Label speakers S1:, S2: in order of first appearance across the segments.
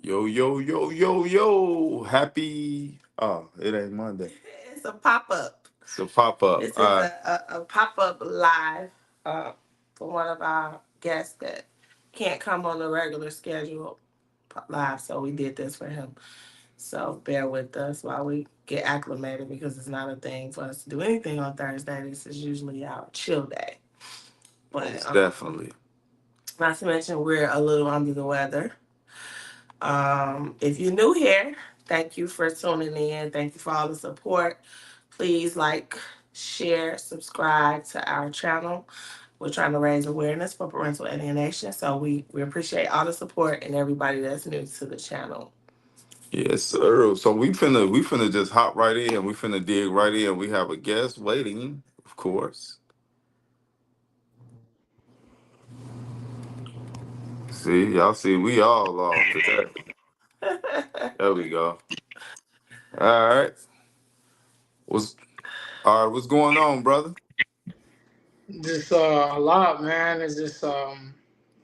S1: Yo, yo, yo, yo, yo. Happy. Oh, it ain't Monday.
S2: It's a pop up.
S1: It's a pop up.
S2: This is a pop up live for one of our guests that can't come on the regular schedule live, so we did this for him. So bear with us while we get acclimated because it's not a thing for us to do anything on Thursday. This is usually our chill day. But
S1: Most definitely.
S2: not to mention we're a little under the weather. If you're new here, thank you for tuning in. Thank you for all the support. Please like, share, subscribe to our channel. We're trying to raise awareness for parental alienation, so we appreciate all the support and everybody that's new to the channel.
S1: Yes, sir. So we finna just hop right in. We finna dig right in. We have a guest waiting, of course. See, y'all see, we all off today. There we go. All right. What's all right? What's going on, brother?
S3: Just a lot, man. It's just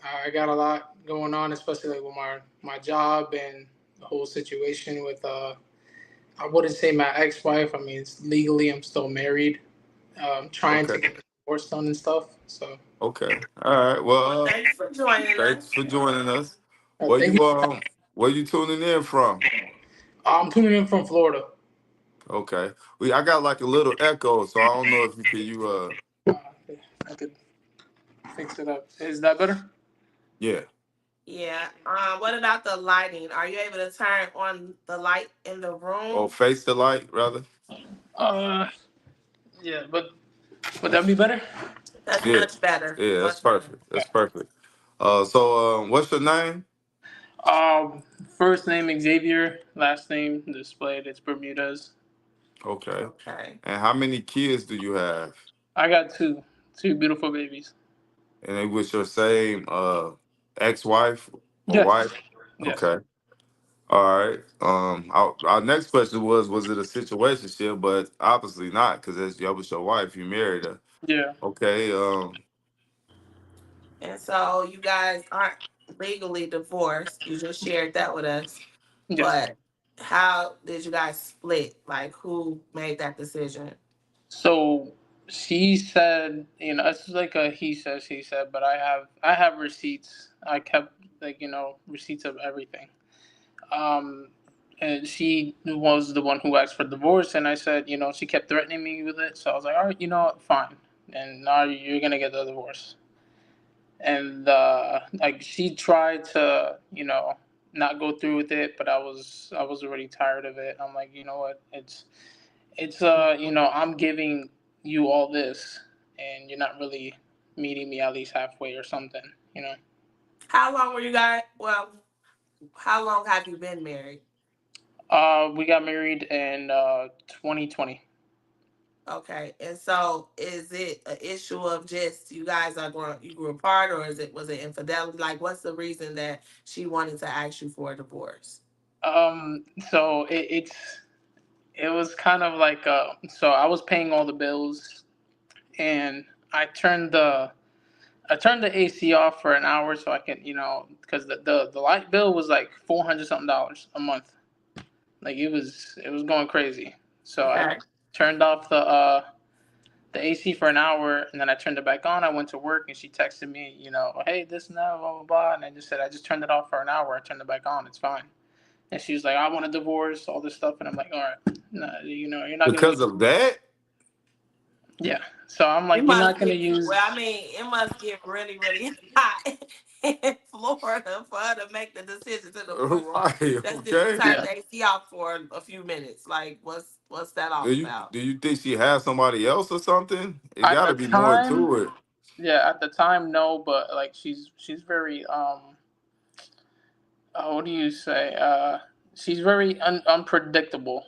S3: I got a lot going on, especially like with my job and the whole situation with I wouldn't say my ex-wife. I mean, it's legally I'm still married. Trying
S1: Okay.
S3: to get the divorce done and stuff. So
S1: Okay. All right.
S2: Well,
S1: Well,
S2: thanks for joining
S1: thanks
S2: us.
S1: for joining us. Where
S3: thank you.
S1: where you tuning in from?
S3: I'm tuning in from Florida.
S1: Okay. I got like a little echo, so I don't know if you can you.
S3: Uh, I could fix it up. Is that better?
S1: Yeah.
S2: Yeah. What about the lighting? Are you able to turn on the light in the
S1: Or
S2: room?
S1: face the light rather.
S3: Uh, yeah, but would that be better?
S2: That's
S1: Yeah.
S2: much better.
S1: Yeah, that's
S2: Much better.
S1: perfect. That's perfect. So what's your name?
S3: First name Xavier, last name displayed. It's Bermudez.
S1: Okay.
S2: Okay.
S1: And how many kids do you have?
S3: I got two beautiful babies.
S1: And they with your same ex-wife or
S3: Yes,
S1: wife?
S3: yes,
S1: Okay. All right. Our next question was it a situationship? But obviously not, because that was your wife. You married her.
S3: yeah,
S1: Okay.
S2: And so you guys aren't legally divorced. You just shared that with us.
S3: yes.
S2: But how did you guys split? Like who made that decision?
S3: So she said, it's like a he said, she said, but I have receipts. I kept like receipts of everything. Um, and she was the one who asked for divorce, and I said, she kept threatening me with it. So I was like, all right, what, fine. And now you're gonna get the divorce. And like she tried to not go through with it, but I was already tired of it. I'm like, you know what, it's I'm giving you all this and you're not really meeting me at least halfway or something.
S2: How long were you guys? Well, how long have you been married?
S3: We got married in 2020.
S2: Okay, and so is it an issue of just you guys are going you grew apart, or was it infidelity? Like, what's the reason that she wanted to ask you for a divorce?
S3: So it was kind of like so I was paying all the bills, and I turned the I turned the AC off for an hour so I can, because the light bill was like 400 something dollars a month. Like it was going crazy. So I
S2: Okay.
S3: turned off the AC for an hour, and then I turned it back on. I went to work, and she texted me, hey, this and that, blah blah blah, and I just said I just turned it off for an hour. I turned it back on. It's fine. And she was like, I want a divorce, all this stuff, and I'm like, all right, no, you're not gonna
S1: Because
S3: use.
S1: of that.
S3: Yeah. So I'm
S2: You
S3: like, you're not
S2: must
S3: gonna
S2: get well.
S3: use.
S2: I mean, it must get really, really hot in Florida for her to make the decision to divorce you.
S1: Right.
S2: That's just you
S1: Okay.
S2: turned
S3: Yeah.
S2: the AC off for a few minutes. Like, what's that
S1: Do
S2: all
S1: you
S2: about?
S1: do you think she has somebody else or something? It
S3: At
S1: got
S3: the
S1: to be more
S3: time,
S1: to it.
S3: yeah, at the time, no, but like she's very what do you say? She's very unpredictable.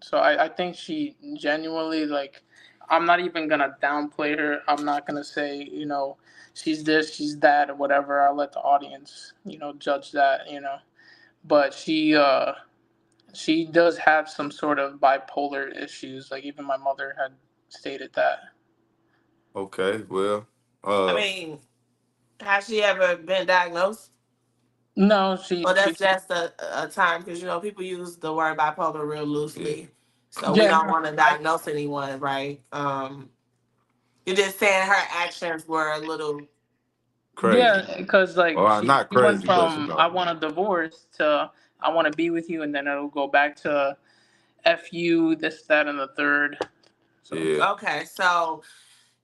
S3: So I think she genuinely like. I'm not even gonna downplay her. I'm not gonna say she's this, she's that, or whatever. I'll let the audience judge that. But she does have some sort of bipolar issues. Like even my mother had stated that.
S1: Okay. Well.
S2: I mean, has she ever been diagnosed?
S3: No,
S2: Well,
S3: she
S2: that's a time because people use the word bipolar real
S1: Yeah,
S2: loosely, so we
S3: yeah,
S2: don't
S3: no,
S2: want to diagnose anyone, right? You're just saying her actions were a little.
S1: crazy.
S3: yeah, because like
S1: Well, not
S3: she went
S1: crazy, but
S3: from I want a divorce to I want to be with you, and then it'll go back to f you, this, that, and the third. So
S1: yeah.
S2: Okay, so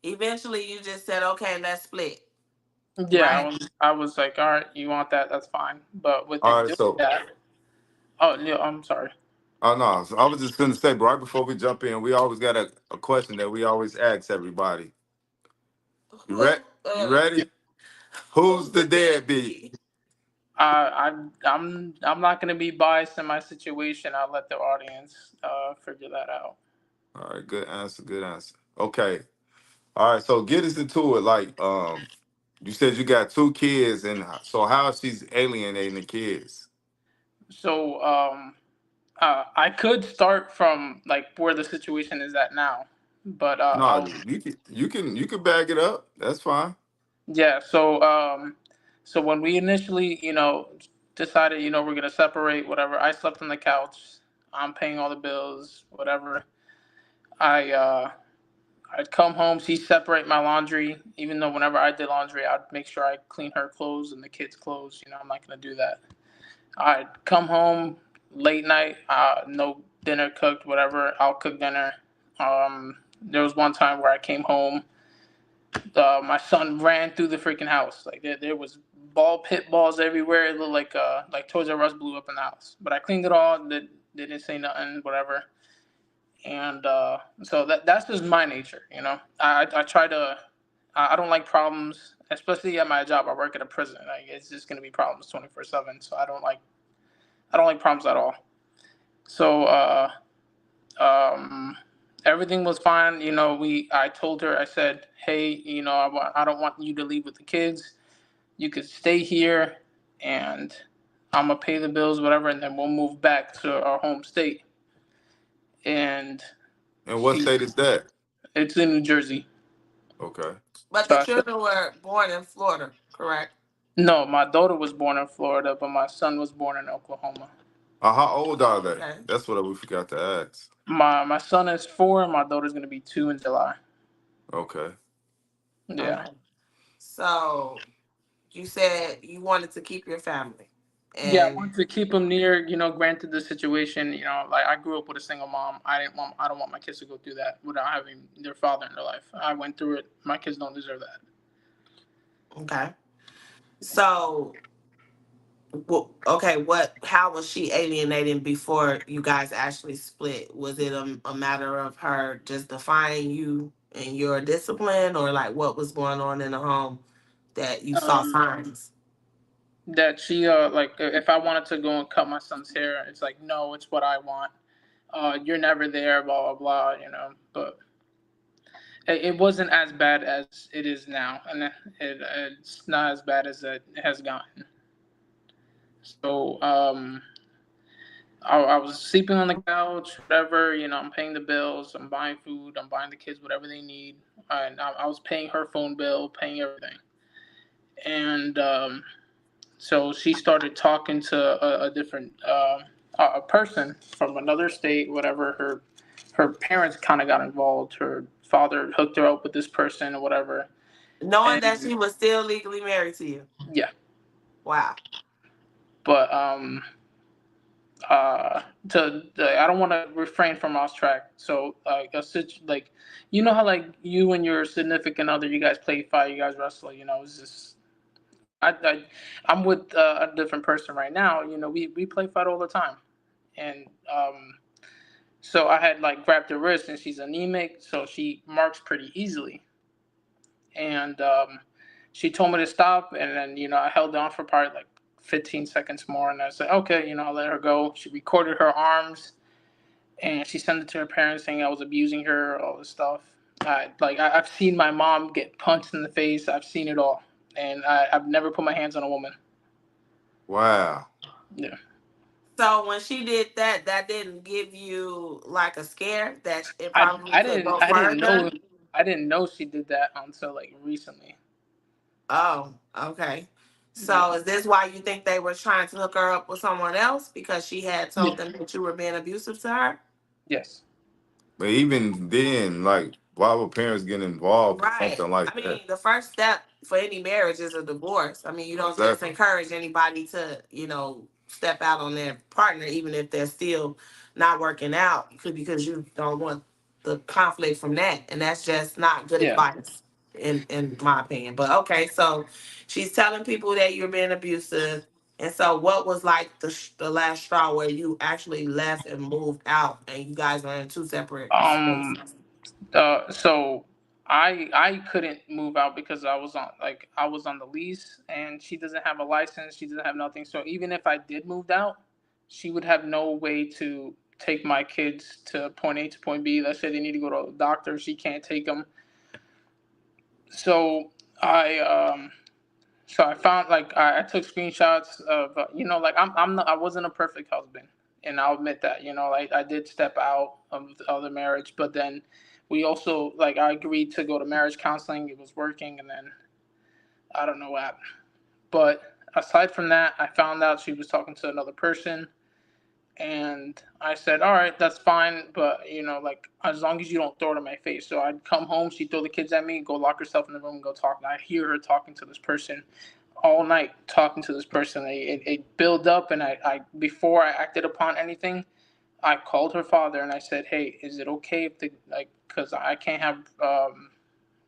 S2: eventually you just said, okay, let's split,
S3: yeah,
S2: right?
S3: I was like, all right, you want that? That's fine. But
S1: All
S3: within
S1: right,
S3: doing
S1: so
S3: that, oh yeah, I'm sorry.
S1: oh no, so I was just gonna say, but right before we jump in, we always got a question that we always ask everybody. You
S2: Who,
S1: ready? You ready? Who's
S2: who's
S1: the
S2: the
S1: deadbeat?
S2: deadbeat?
S3: I'm not gonna be biased in my situation. I'll let the audience figure that out.
S1: All right, good answer, good answer. Okay. All right, so get us into it. Like, you said you got two kids, and so how she's alienating the kids?
S3: So I could start from like where the situation is at now, but
S1: No,
S3: I'll
S1: you can bag it up. That's fine.
S3: yeah. So when we initially decided we're gonna separate, whatever, I slept on the couch. I'm paying all the bills, whatever. I I'd come home, she'd separate my laundry, even though whenever I did laundry, I'd make sure I clean her clothes and the kids' clothes. I'm not gonna do that. I'd come home late night, no dinner cooked, whatever. I'll cook dinner. There was one time where I came home, my son ran through the freaking house. Like there was ball pit balls everywhere. It looked like Toys R Us blew up in the house. But I cleaned it all. They didn't say nothing, whatever. And so that's just my nature. I try to. I don't like problems, especially at my job. I work at a prison. Like it's just gonna be problems 24/7. So I don't like problems at all. So um, everything was fine. I told her, I said, hey, I don't want you to leave with the kids. You could stay here, and I'm gonna pay the bills, whatever, and then we'll move back to our home state. And
S1: And what
S3: she,
S1: state is that?
S3: it's in New Jersey.
S1: Okay.
S2: But
S3: So
S2: the
S3: I said,
S2: children were born in Florida, correct?
S3: no, my daughter was born in Florida, but my son was born in Oklahoma.
S1: How old are they?
S2: Okay.
S1: That's what we forgot to ask.
S3: My son is 4, and my daughter's gonna be 2 in July.
S1: Okay.
S3: Yeah.
S2: Okay. So you said you wanted to keep your family,
S3: Yeah, I
S2: and
S3: wanted to keep them near. Granted the situation, like I grew up with a single mom. I don't want my kids to go through that without having their father in their life. I went through it. My kids don't deserve that.
S2: okay. So, okay, what? How was she alienating before you guys actually split? Was it a matter of her just defying you and your discipline, or like what was going on in the home that you saw
S3: Um,
S2: signs?
S3: that she like if I wanted to go and cut my son's hair, it's like no, it's what I want. You're never there, blah blah blah. But it wasn't as bad as it is now, and it's not as bad as it has gotten. So I was sleeping on the couch, whatever. I'm paying the bills, I'm buying food, I'm buying the kids whatever they need, and I was paying her phone bill, paying everything. And so she started talking to a different a person from another state, whatever. Her parents kind of got involved. Her father hooked her up with this person or whatever.
S2: Knowing that
S3: And
S2: she was still legally married to you.
S3: yeah,
S2: Wow.
S3: but I don't want to refrain from off track. So like how like you and your significant other, you guys play fight, you guys wrestle. It's just I'm with a different person right now. We play fight all the time, and so I had like grabbed her wrist, and she's anemic, so she marks pretty easily, and she told me to stop, and then I held on for probably like 15 seconds more, and I said okay, I'll let her go. She recorded her arms, and she sent it to her parents saying I was abusing her, all this stuff. I've seen my mom get punched in the face. I've seen it all, and I've never put my hands on a woman.
S1: Wow.
S3: Yeah,
S2: So when she did that, that didn't give you like a scare that it
S3: I
S2: probably
S3: I
S2: could
S3: didn't
S2: go
S3: I didn't
S2: further.
S3: know I didn't know she did that until like recently.
S2: Oh, okay. So is this why you think they were trying to hook her up with someone else because she had
S3: Yeah.
S2: told them that you were being abusive to her?
S3: Yes.
S1: But even then, like, why would parents get involved in
S2: Right.
S1: something like
S2: I mean,
S1: that?
S2: the first step for any marriage is a divorce. I mean, you don't just
S1: Exactly.
S2: encourage anybody to, step out on their partner, even if they're still not working out, because you don't want the conflict from that. And that's just not good
S3: Yeah.
S2: advice, in my opinion. But okay, so she's telling people that you're being abusive. And so, what was like the last straw where you actually left and moved out, and you guys are in two separate
S3: Um.
S2: spaces?
S3: So I couldn't move out because I was on the lease, and she doesn't have a license. She doesn't have nothing. So even if I did move out, she would have no way to take my kids to point A to point B. Let's say they need to go to a doctor. She can't take them. So I so I found like I took screenshots of like I wasn't a perfect husband, and I'll admit that. Like I did step out of the marriage, but then we also like I agreed to go to marriage counseling. It was working, and then I don't know what happened. But aside from that, I found out she was talking to another person, and I said, all right, that's fine, but like as long as you don't throw it in my face. So I'd come home, she'd throw the kids at me, go lock herself in the room, and go talk. And I hear her talking to this person all night, talking to this person. It built up, and I before I acted upon anything, I called her father and I said, hey, is it okay if because I can't have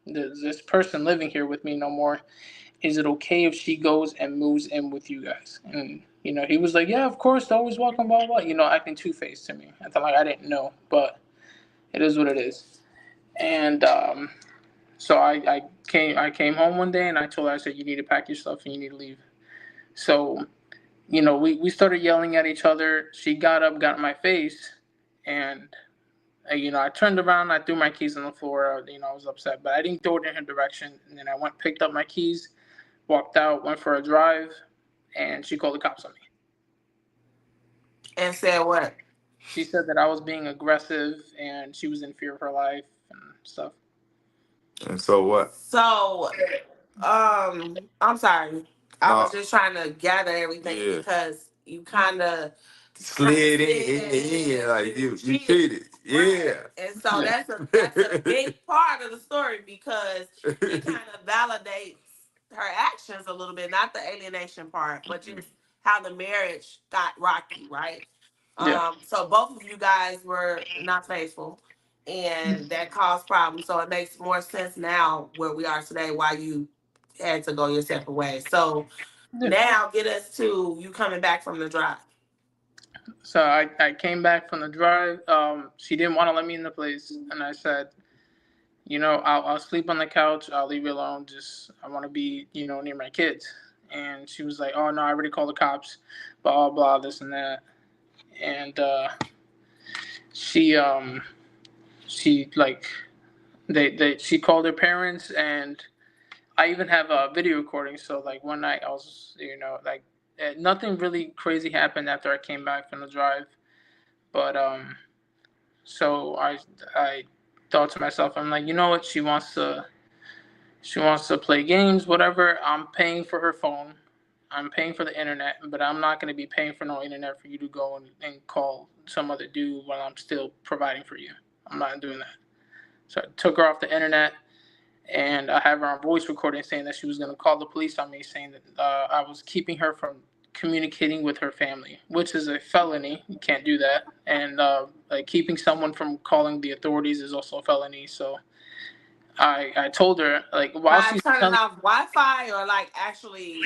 S3: this person living here with me no more. Is it okay if she goes and moves in with you guys? And he was like, yeah, of course, always welcome, blah blah. Acting two faced to me. I thought like I didn't know, but it is what it is. And so I came home one day and I told her, I said, you need to pack your stuff and you need to leave. So we started yelling at each other. She got up, got in my face, and I turned around, I threw my keys on the floor. I was upset, but I didn't throw it in her direction. And then I went, picked up my keys, walked out, went for a drive, and she called the cops on me.
S2: And said what?
S3: She said that I was being aggressive and she was in fear of her life and stuff.
S1: And so what?
S2: So, I'm sorry. I was
S1: No.
S2: just trying to gather everything
S1: Yeah.
S2: because you kind of
S1: Slid
S2: slid
S1: in
S2: in.
S1: like you
S2: Cheated.
S1: cheated. Yeah.
S2: Right. And so that's a big part of the story because it kind of validates her actions a little bit, not the alienation part, but just how the marriage got rocky, right?
S3: Yeah.
S2: So both of you guys were not faithful, and that caused problems. So it makes more sense now where we are today why you had to go your separate ways. So
S3: Yeah.
S2: now get us to you coming back from the drive.
S3: So I came back from the drive. She didn't want to let me in the place, and I said, I'll sleep on the couch. I'll leave you alone. Just I want to be, near my kids. And she was like, oh no, I already called the cops. Blah blah this and that. And she she like she called her parents, and I even have a video recording. So like one night I was like nothing really crazy happened after I came back from the drive, but so I thought to myself, I'm like, you know what, she wants to play games, whatever. I'm paying for her phone. I'm paying for the internet, but I'm not going to be paying for no internet for you to go and call some other dude while I'm still providing for you. I'm not doing that. So I took her off the internet, and I have her on voice recording saying that she was going to call the police on me, saying that I was keeping her from communicating with her family, which is a felony. You can't do that. And like keeping someone from calling the authorities is also a felony. So I told her like while
S2: By
S3: she's
S2: turning
S3: telling.
S2: off Wi-Fi or like actually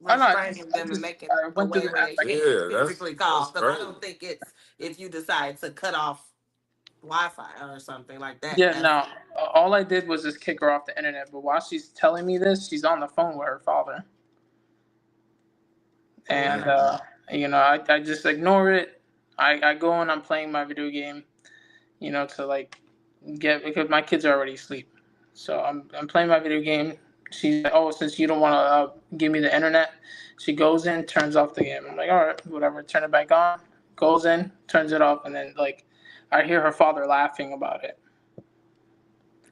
S3: Oh no,
S2: restraining
S3: I
S2: them and
S3: just
S2: making
S3: I
S2: a
S3: went through
S2: way
S3: the
S2: where
S3: apps.
S2: they
S3: I
S2: can't
S1: Yeah,
S2: physically
S1: that's
S2: call. Because I
S1: crazy.
S2: don't think it's if you decide to cut off Wi-Fi or something like that.
S3: Yeah,
S2: That's
S3: no. All I did was just kick her off the internet. But while she's telling me this, she's on the phone with her father, and
S2: okay.
S3: I just ignore it. I go and I'm playing my video game, to like get because my kids are already asleep, so I'm playing my video game. She's like, oh, since you don't want to give me the internet, she goes in, turns off the game. I'm like, all right, whatever. Turn it back on. Goes in, turns it off, and then like I hear her father laughing about it.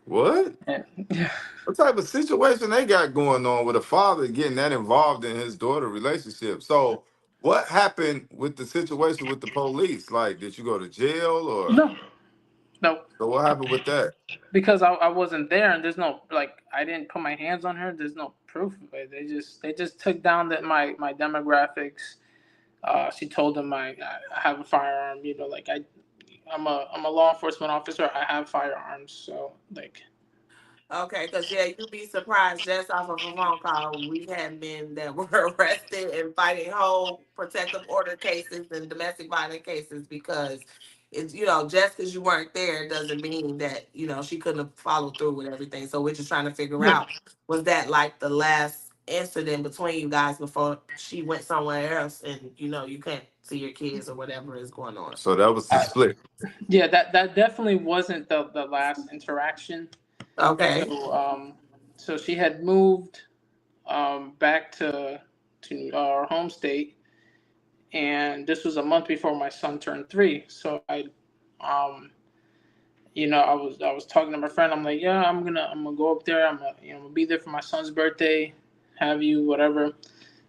S1: What?
S3: And
S1: What type of situation they got going on with a father getting that involved in his daughter relationship? So, what happened with the situation with the police? Like, did you go to jail or
S3: no, no,
S1: so? What happened with that?
S3: because I wasn't there, and there's no like I didn't put my hands on her. There's no proof of it. They just took down that my demographics. She told them I have a firearm. You know, like I'm a law enforcement officer. I have firearms. So like
S2: Okay, because yeah, you'd be surprised just off of a phone call. We've had men that were arrested and fighting whole protective order cases and domestic violence cases because it's, just because you weren't there doesn't mean that, she couldn't have followed through with everything. So we're just trying to figure
S3: yeah,
S2: out, was that like the last incident between you guys before she went somewhere else and, you can't see your kids or whatever is going on?
S1: So that was the split.
S3: yeah. That definitely wasn't the last interaction.
S2: Okay.
S3: So she had moved back to our home state, and this was a month before my son turned 3. So um, I was talking to my friend. I'm like, yeah, I'm gonna go up there. I'm gonna be there for my son's birthday. Have you whatever.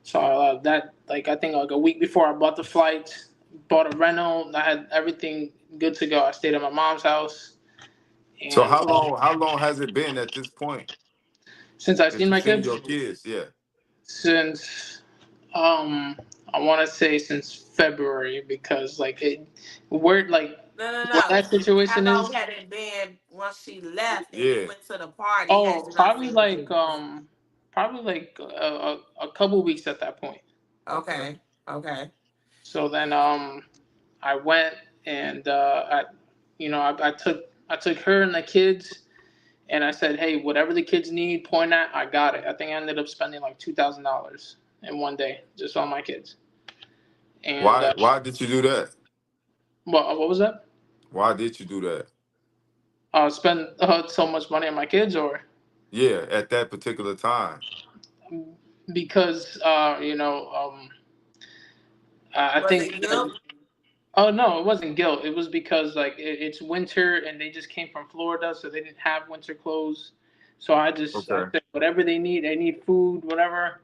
S3: So that like I think like a week before I bought the flights, bought a rental. I had everything good to go. I stayed at my mom's house,
S1: So
S3: and
S1: how long has it been at this point
S3: since I
S1: that
S3: seen
S1: you
S3: my
S1: seen
S3: kids,
S1: your kids? Yeah.
S3: since um I want to say since February because like it where like
S2: No, no,
S3: what
S2: no.
S3: that
S2: How
S3: situation
S2: long
S3: is.
S2: had it been once she left and you
S1: Yeah.
S2: went to the party? Had
S3: Oh,
S2: you not
S3: probably
S2: seen the
S3: like
S2: kids?
S3: a couple weeks at that point.
S1: Okay.
S2: Okay, okay.
S3: So then I went and I took her and the kids and I said, hey, whatever the kids need, point at, I got it. I think I ended up spending like $2,000 in one day just on my kids. And
S1: Why did you do that?
S3: what was that?
S1: Why did you do that?
S3: Spend so much money on my kids, or
S1: Yeah, at that particular time.
S3: because I
S2: Was
S3: think
S2: it
S3: that,
S2: guilt?
S3: oh no, it wasn't guilt. It was because like it's winter and they just came from Florida, so they didn't have winter clothes. So I
S1: Okay.
S3: said whatever they need food, whatever.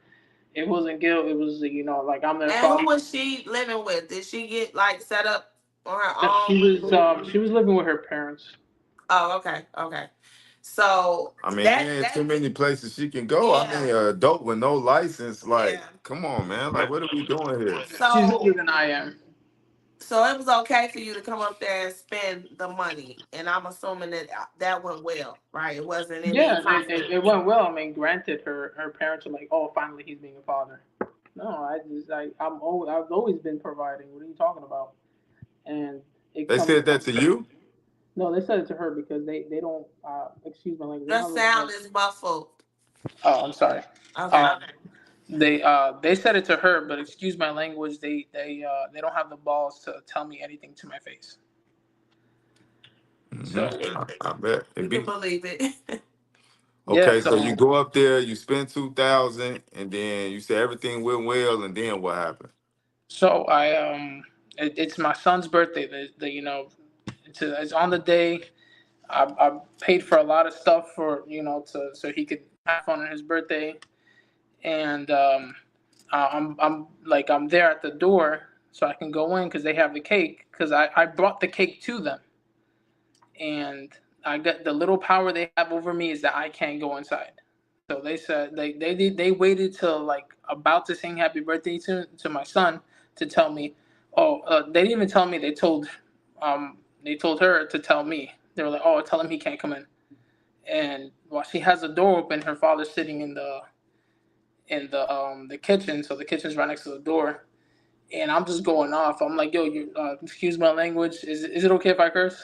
S3: It wasn't guilt. It was like I'm their
S2: And who
S3: father.
S2: was she living with? Did she get like set up on her
S3: No,
S2: own?
S3: she was living with her parents.
S2: Oh, okay, okay. So
S1: I mean,
S2: that
S1: there ain't too
S2: that
S1: many places she can go. I
S2: yeah,
S1: mean, an adult with no license, like,
S2: yeah.
S1: come on, man. Like, what are we doing here?
S3: She's older
S2: So
S3: than I am.
S2: it was okay for you to come up there and spend the money, and I'm assuming that that went well, right? It wasn't any
S3: Yeah,
S2: conflict.
S3: it went well. I mean, granted, her parents are like, oh, finally he's being a father. No, I've always been providing. What are you talking about? And it
S1: They
S3: comes.
S1: said that to you?
S3: No, they said it to her because they don't excuse my language. They
S2: Your
S3: don't have the
S2: sound
S3: balls.
S2: is muffled.
S3: Oh, I'm sorry.
S2: Okay.
S3: Um, they said it to her, but excuse my language. They don't have the balls to tell me anything to my face.
S1: Hmm.
S3: So
S1: I bet it
S2: You can
S1: be.
S2: believe it.
S3: yeah,
S1: Okay, so
S3: so
S1: you go up there, you spend 2,000, and then you say everything went well, and then what happened?
S3: so it's my son's birthday. It's on the day. I paid for a lot of stuff for to so he could have fun on his birthday, and I'm there at the door so I can go in because they have the cake because I brought the cake to them, and I got the little power they have over me is that I can't go inside. So they said they waited till like about to sing happy birthday to my son to tell me. Oh, they didn't even tell me. They told her to tell me. They were like, oh, tell him he can't come in. And while she has the door open, her father's sitting in the kitchen. So the kitchen's right next to the door, and I'm just going off. I'm like, yo, you excuse my language. Is it okay if I curse?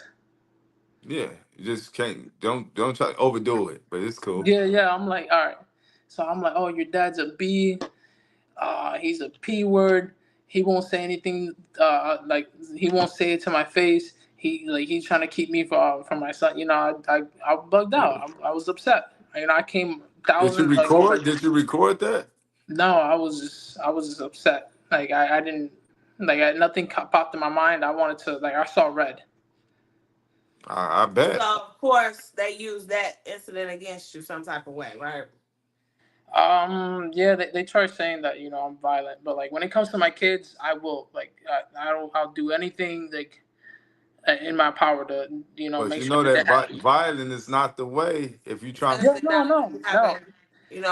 S1: Yeah, you just can't, don't try to overdo it, but it's cool.
S3: Yeah, yeah. I'm like, all right. So I'm like, oh, your dad's a B. He's a P word. He won't say anything. Like he won't say it to my face. He's trying to keep me from my son. I bugged out. I was upset. I came
S1: Did you
S3: thousands like over.
S1: record? Did you record that?
S3: No, I was just upset. Like I didn't like nothing popped in my mind. I wanted to like I saw red.
S1: I
S2: So
S1: bet.
S2: of course they use that incident against you some type of way, right?
S3: Yeah, they try saying that I'm violent, but like when it comes to my kids, I will like I'll do anything like in my power to
S1: But
S3: make
S1: you
S3: sure
S1: know
S3: that
S1: that
S3: they're happy.
S1: violence is not the way if you trying to.
S3: Yeah,
S2: Especially
S3: no,
S2: not if
S3: no,
S2: you
S3: no, no.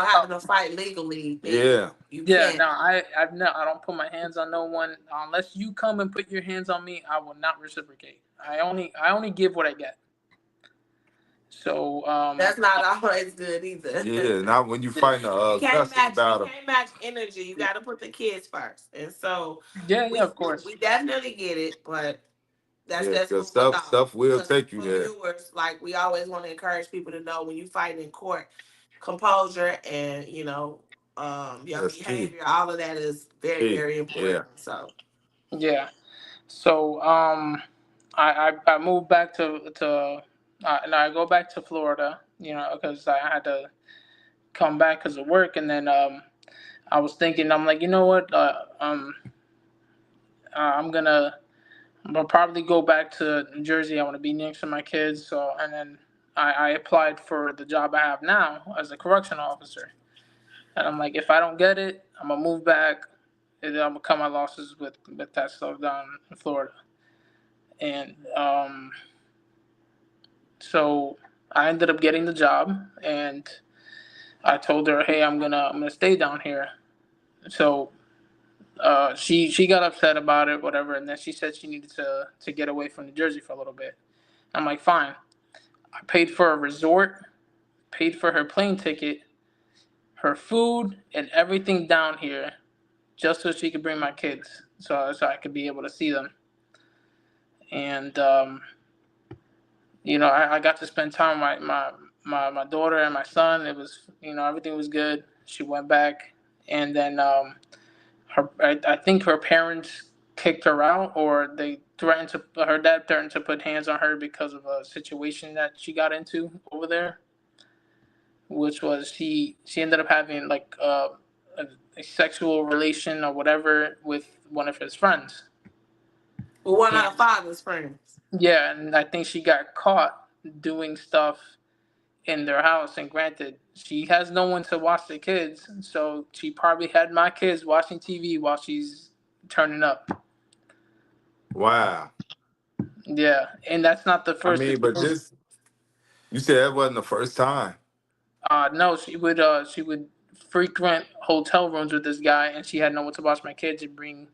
S2: having to fight legally, then
S1: Yeah.
S2: you
S3: Yeah,
S2: can't.
S3: no, I don't put my hands on no one unless you come and put your hands on me. I will not reciprocate. I only give what I get. So
S2: That's not always good either.
S1: Yeah, not when you fighting a custody
S2: You
S1: battle.
S2: can't match energy. You got to put the kids first. And so
S3: yeah, yeah,
S2: we
S3: of course.
S2: we definitely get it, but that's
S1: Yeah,
S2: just
S1: because
S2: food for thought.
S1: stuff will
S2: Because
S1: take you
S2: for
S1: there.
S2: viewers, like we always want to encourage people to know when you fight in court, composure and your
S1: That's key.
S2: behavior, all of that is very
S1: Key.
S2: very
S1: Yeah.
S2: important. So
S3: Yeah. So I moved back to and I go back to Florida, because I had to come back because of work, and then I was thinking, I'm like, you know what, I'm gonna probably go back to New Jersey. I want to be next to my kids. So, and then I applied for the job I have now as a correctional officer. And I'm like, if I don't get it, I'm gonna move back, and then I'm gonna cut my losses with that stuff down in Florida. And so I ended up getting the job, and I told her, hey, I'm gonna stay down here. So she got upset about it, whatever, and then she said she needed to get away from New Jersey for a little bit. I'm like, fine. I paid for a resort, paid for her plane ticket, her food, and everything down here, just so she could bring my kids, so I could be able to see them. And I got to spend time with my daughter and my son. It was everything was good. She went back, and then I think her parents kicked her out, or they threatened to her dad threatened to put hands on her because of a situation that she got into over there, which was she ended up having like a sexual relation or whatever with one of his friends.
S2: with one of her
S3: And
S2: father's friends.
S3: yeah, and I think she got caught doing stuff in their house. And granted, she has no one to watch the kids, so she probably had my kids watching TV while she's turning up.
S1: Wow.
S3: Yeah, and that's not the
S1: I
S3: first
S1: mean, but
S3: situation.
S1: this, you said that wasn't the first time.
S3: No, she would frequent hotel rooms with this guy, and she had no one to watch my kids and bring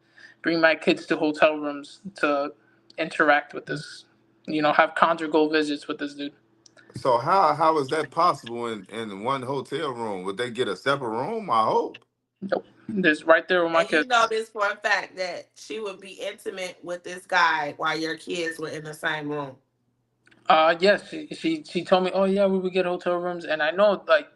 S3: my kids to hotel rooms to interact with this, have conjugal visits with this dude.
S1: So how is that possible in one hotel room? Would they get a separate room? I hope.
S3: Nope, this right there with my
S2: And you
S3: kids.
S2: know this for a fact that she would be intimate with this guy while your kids were in the same room.
S3: Yes, she told me, oh yeah, we would get hotel rooms, and I know like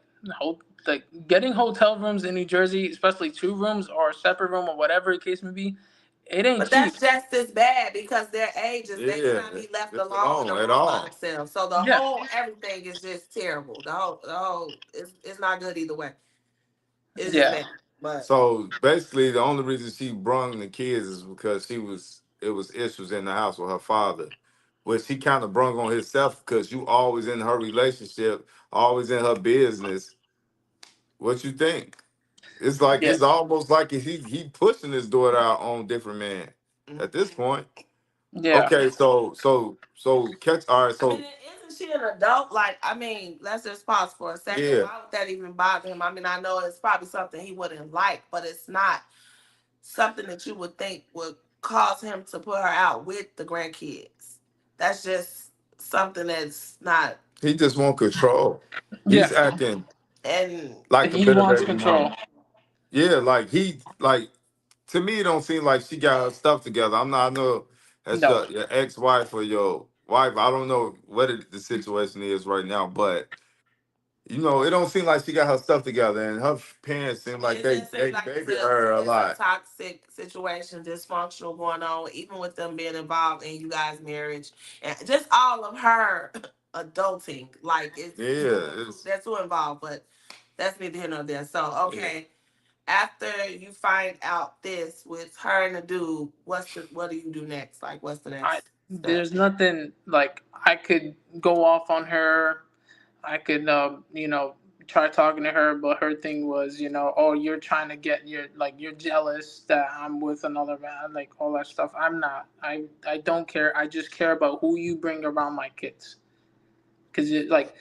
S3: getting hotel rooms in New Jersey, especially two rooms or a separate room or whatever the case may be, it ain't
S2: But
S3: cheap.
S2: that's just as bad because their ages, they
S1: Yeah,
S2: cannot be left
S1: just
S2: alone in a
S1: alone at
S2: room by
S1: all.
S2: themselves. So the
S3: Yeah,
S2: whole everything is just terrible. The whole it's not good either way. It's just
S3: yeah,
S2: bad. But
S1: So basically, the only reason she brung the kids is because it was issues in the house with her father, which he kind of brung on himself because you always in her relationship, always in her business. What you think? It's like
S3: yeah,
S1: it's almost like he pushing his daughter out on different men at this
S2: mhm.
S1: point.
S3: yeah,
S1: Okay, so catch all right.
S2: I mean,
S1: So
S2: isn't she an adult? Like, I mean, let's just pause for a second.
S1: yeah,
S2: Why would that even bother him? I mean, I know it's probably something he wouldn't like, but it's not something that you would think would cause him to put her out with the grandkids. That's just something that's not.
S1: he just want control. He's
S3: yeah.
S1: acting
S2: And
S1: like a
S3: He
S1: bitter
S3: wants
S1: baby
S3: control.
S1: mama. Yeah, like to me, it don't seem like she got her stuff together. I'm not. I know that's
S3: No.
S1: your ex-wife or your wife. I don't know what the situation is right now, but it don't seem like she got her stuff together, and her parents seem like
S2: it
S1: they
S2: just seems
S1: they
S2: like
S1: baby her a
S2: it's a
S1: lot.
S2: toxic situation, dysfunctional going on, even with them being involved in you guys' marriage and just all of her adulting. Like
S1: Yeah,
S2: they're too involved, but that's neither here nor there. So
S1: yeah.
S2: okay, after you find out this with her and the dude, what do you do next? Like what's the
S3: I
S2: next?
S3: there's nothing like I could go off on her. I could, try talking to her, but her thing was, oh, you're trying to get, you're jealous that I'm with another man, like all that stuff. I'm not. I don't care. I just care about who you bring around my kids, because like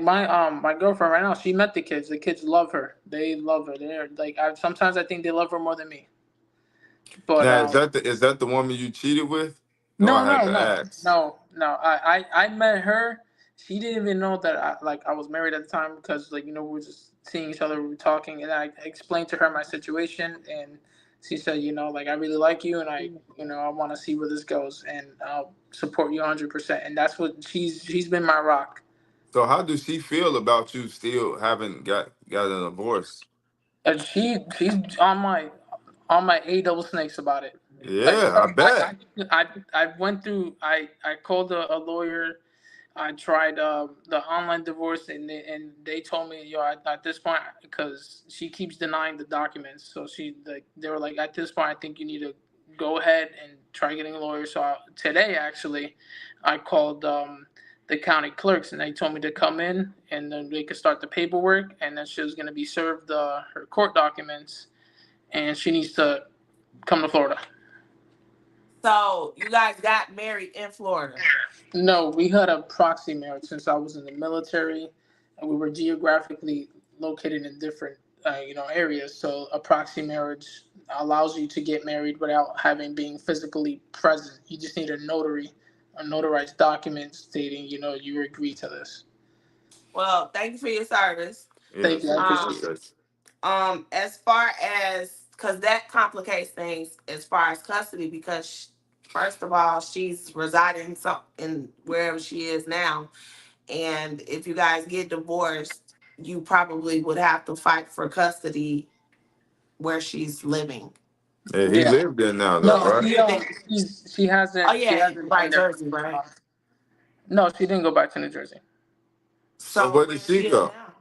S3: my girlfriend right now, she met the kids. The kids love her. They love her. They're like, sometimes I think they love her more than me. But
S1: Now, is that the woman you cheated with? Oh,
S3: no,
S1: I had
S3: no,
S1: to
S3: no,
S1: ask.
S3: no, no. I met her. She didn't even know that I was married at the time, because we were just seeing each other, we were talking, and I explained to her my situation, and she said, like, I really like you, and I want to see where this goes, and I'll support you 100%. And that's what she's been my rock.
S1: So how does she feel about you still haven't got a divorce?
S3: And she's on my A double snakes about it. Like,
S1: Yeah, I bet.
S3: I went through. I called a lawyer. I tried the online divorce, and they told me, at this point, because she keeps denying the documents. So they were like, at this point, I think you need to go ahead and try getting a lawyer. So today, actually, I called the county clerks, and they told me to come in, and then they could start the paperwork, and then she was going to be served her court documents, and she needs to come to Florida.
S2: So you guys got married in Florida.
S3: No, we had a proxy marriage since I was in the military, and we were geographically located in different, areas. So a proxy marriage allows you to get married without having being physically present. You just need a notarized document stating, you agree to this.
S2: Well, thank you for your service.
S3: Thank
S1: Yes,
S3: you. I
S1: we
S3: appreciate
S2: Um,
S3: it.
S1: appreciate
S2: as far as, because that complicates things as far as custody, because first of all, she's residing in wherever she is now, and if you guys get divorced, you probably would have to fight for custody where she's living.
S1: you. Hey, he
S3: Yeah.
S1: lived there now, though,
S3: No,
S2: Oh,
S1: right?
S2: she living.
S3: she
S2: Oh
S3: hasn't
S2: yeah, right,
S3: been there.
S2: Jersey, right.
S3: No, she didn't go back to New Jersey.
S1: So
S2: So
S1: where did
S2: where
S1: she
S2: she at
S1: go?
S2: now?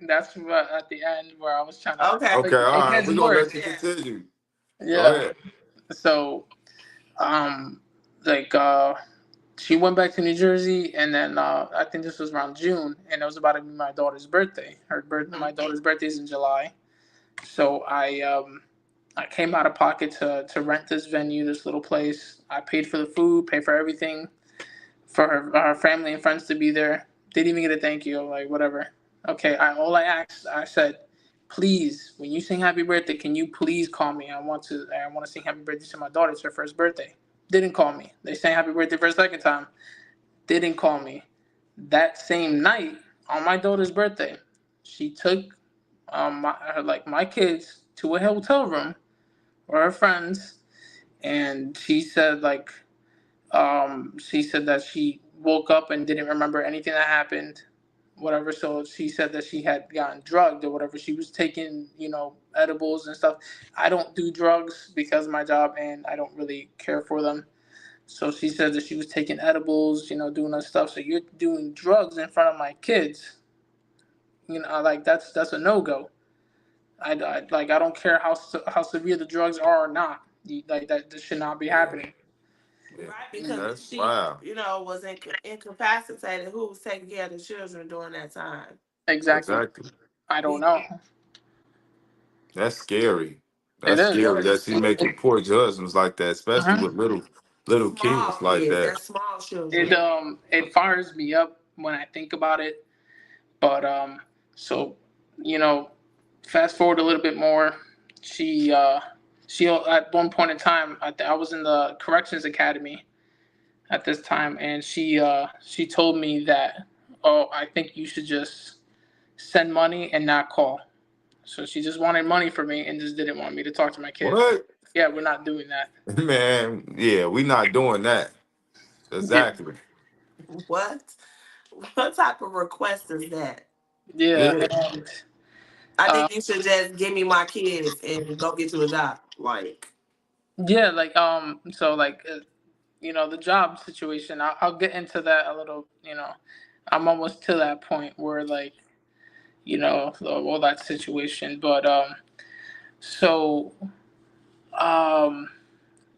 S3: That's what, at the end where I was trying to,
S2: Okay.
S1: Okay,
S3: it
S1: all right,
S3: gets
S1: we're gonna
S3: worse.
S1: let you continue. Go
S3: Yeah.
S1: ahead.
S3: So um like she went back to New Jersey, and then I think this was around June, and it was about to be my daughter's birthday. My
S2: Mhm.
S3: daughter's birthday is in July. So I came out of pocket to rent this venue, this little place. I paid for the food, paid for everything, for her family and friends to be there. Didn't even get a thank you, like whatever. Okay, all I asked, I said, please, when you sing happy birthday, can you please call me? I want to sing happy birthday to my daughter. It's her first birthday. Didn't call me. They sang happy birthday for a second time. Didn't call me. That same night, on my daughter's birthday, she took my kids to a hotel room with her friends, and she said that she woke up and didn't remember anything that happened, whatever. So she said that she had gotten drugged or whatever. She was taking, edibles and stuff. I don't do drugs because of my job, and I don't really care for them. So she said that she was taking edibles, doing that stuff. So you're doing drugs in front of my kids. Like that's a no go. I don't care how severe the drugs are or not. Like that, this should not be
S1: Yeah,
S3: happening.
S1: yeah.
S2: Right, because if
S1: That's
S2: she,
S1: wow.
S2: was incapacitated, who was taking care of the children during that time?
S3: Exactly.
S1: Exactly.
S3: I don't
S2: We,
S3: know.
S1: That's scary.
S3: It
S1: That's
S3: is.
S1: scary that she making poor judgments like that, especially with
S3: Mhm.
S1: little
S2: small
S1: kids like
S2: kids,
S1: that.
S2: that's small
S3: It
S2: children.
S3: it fires me up when I think about it. But so you know, fast forward a little bit more. She she at one point in time, I was in the corrections academy at this time, and she told me that, oh, I think you should just send money and not call. So she just wanted money for me and just didn't want me to talk to my kids.
S1: What?
S3: Yeah, we're not doing that.
S1: Man, yeah, we not doing that.
S3: Yeah,
S1: Exactly.
S2: What? What type of request is that?
S3: yeah,
S1: Yeah.
S3: and
S2: I
S3: uh,
S2: think you should just give me my kids and go get you a job. Like,
S3: yeah, so the job situation. I'll get into that a little. I'm almost to that point where all that situation. But so um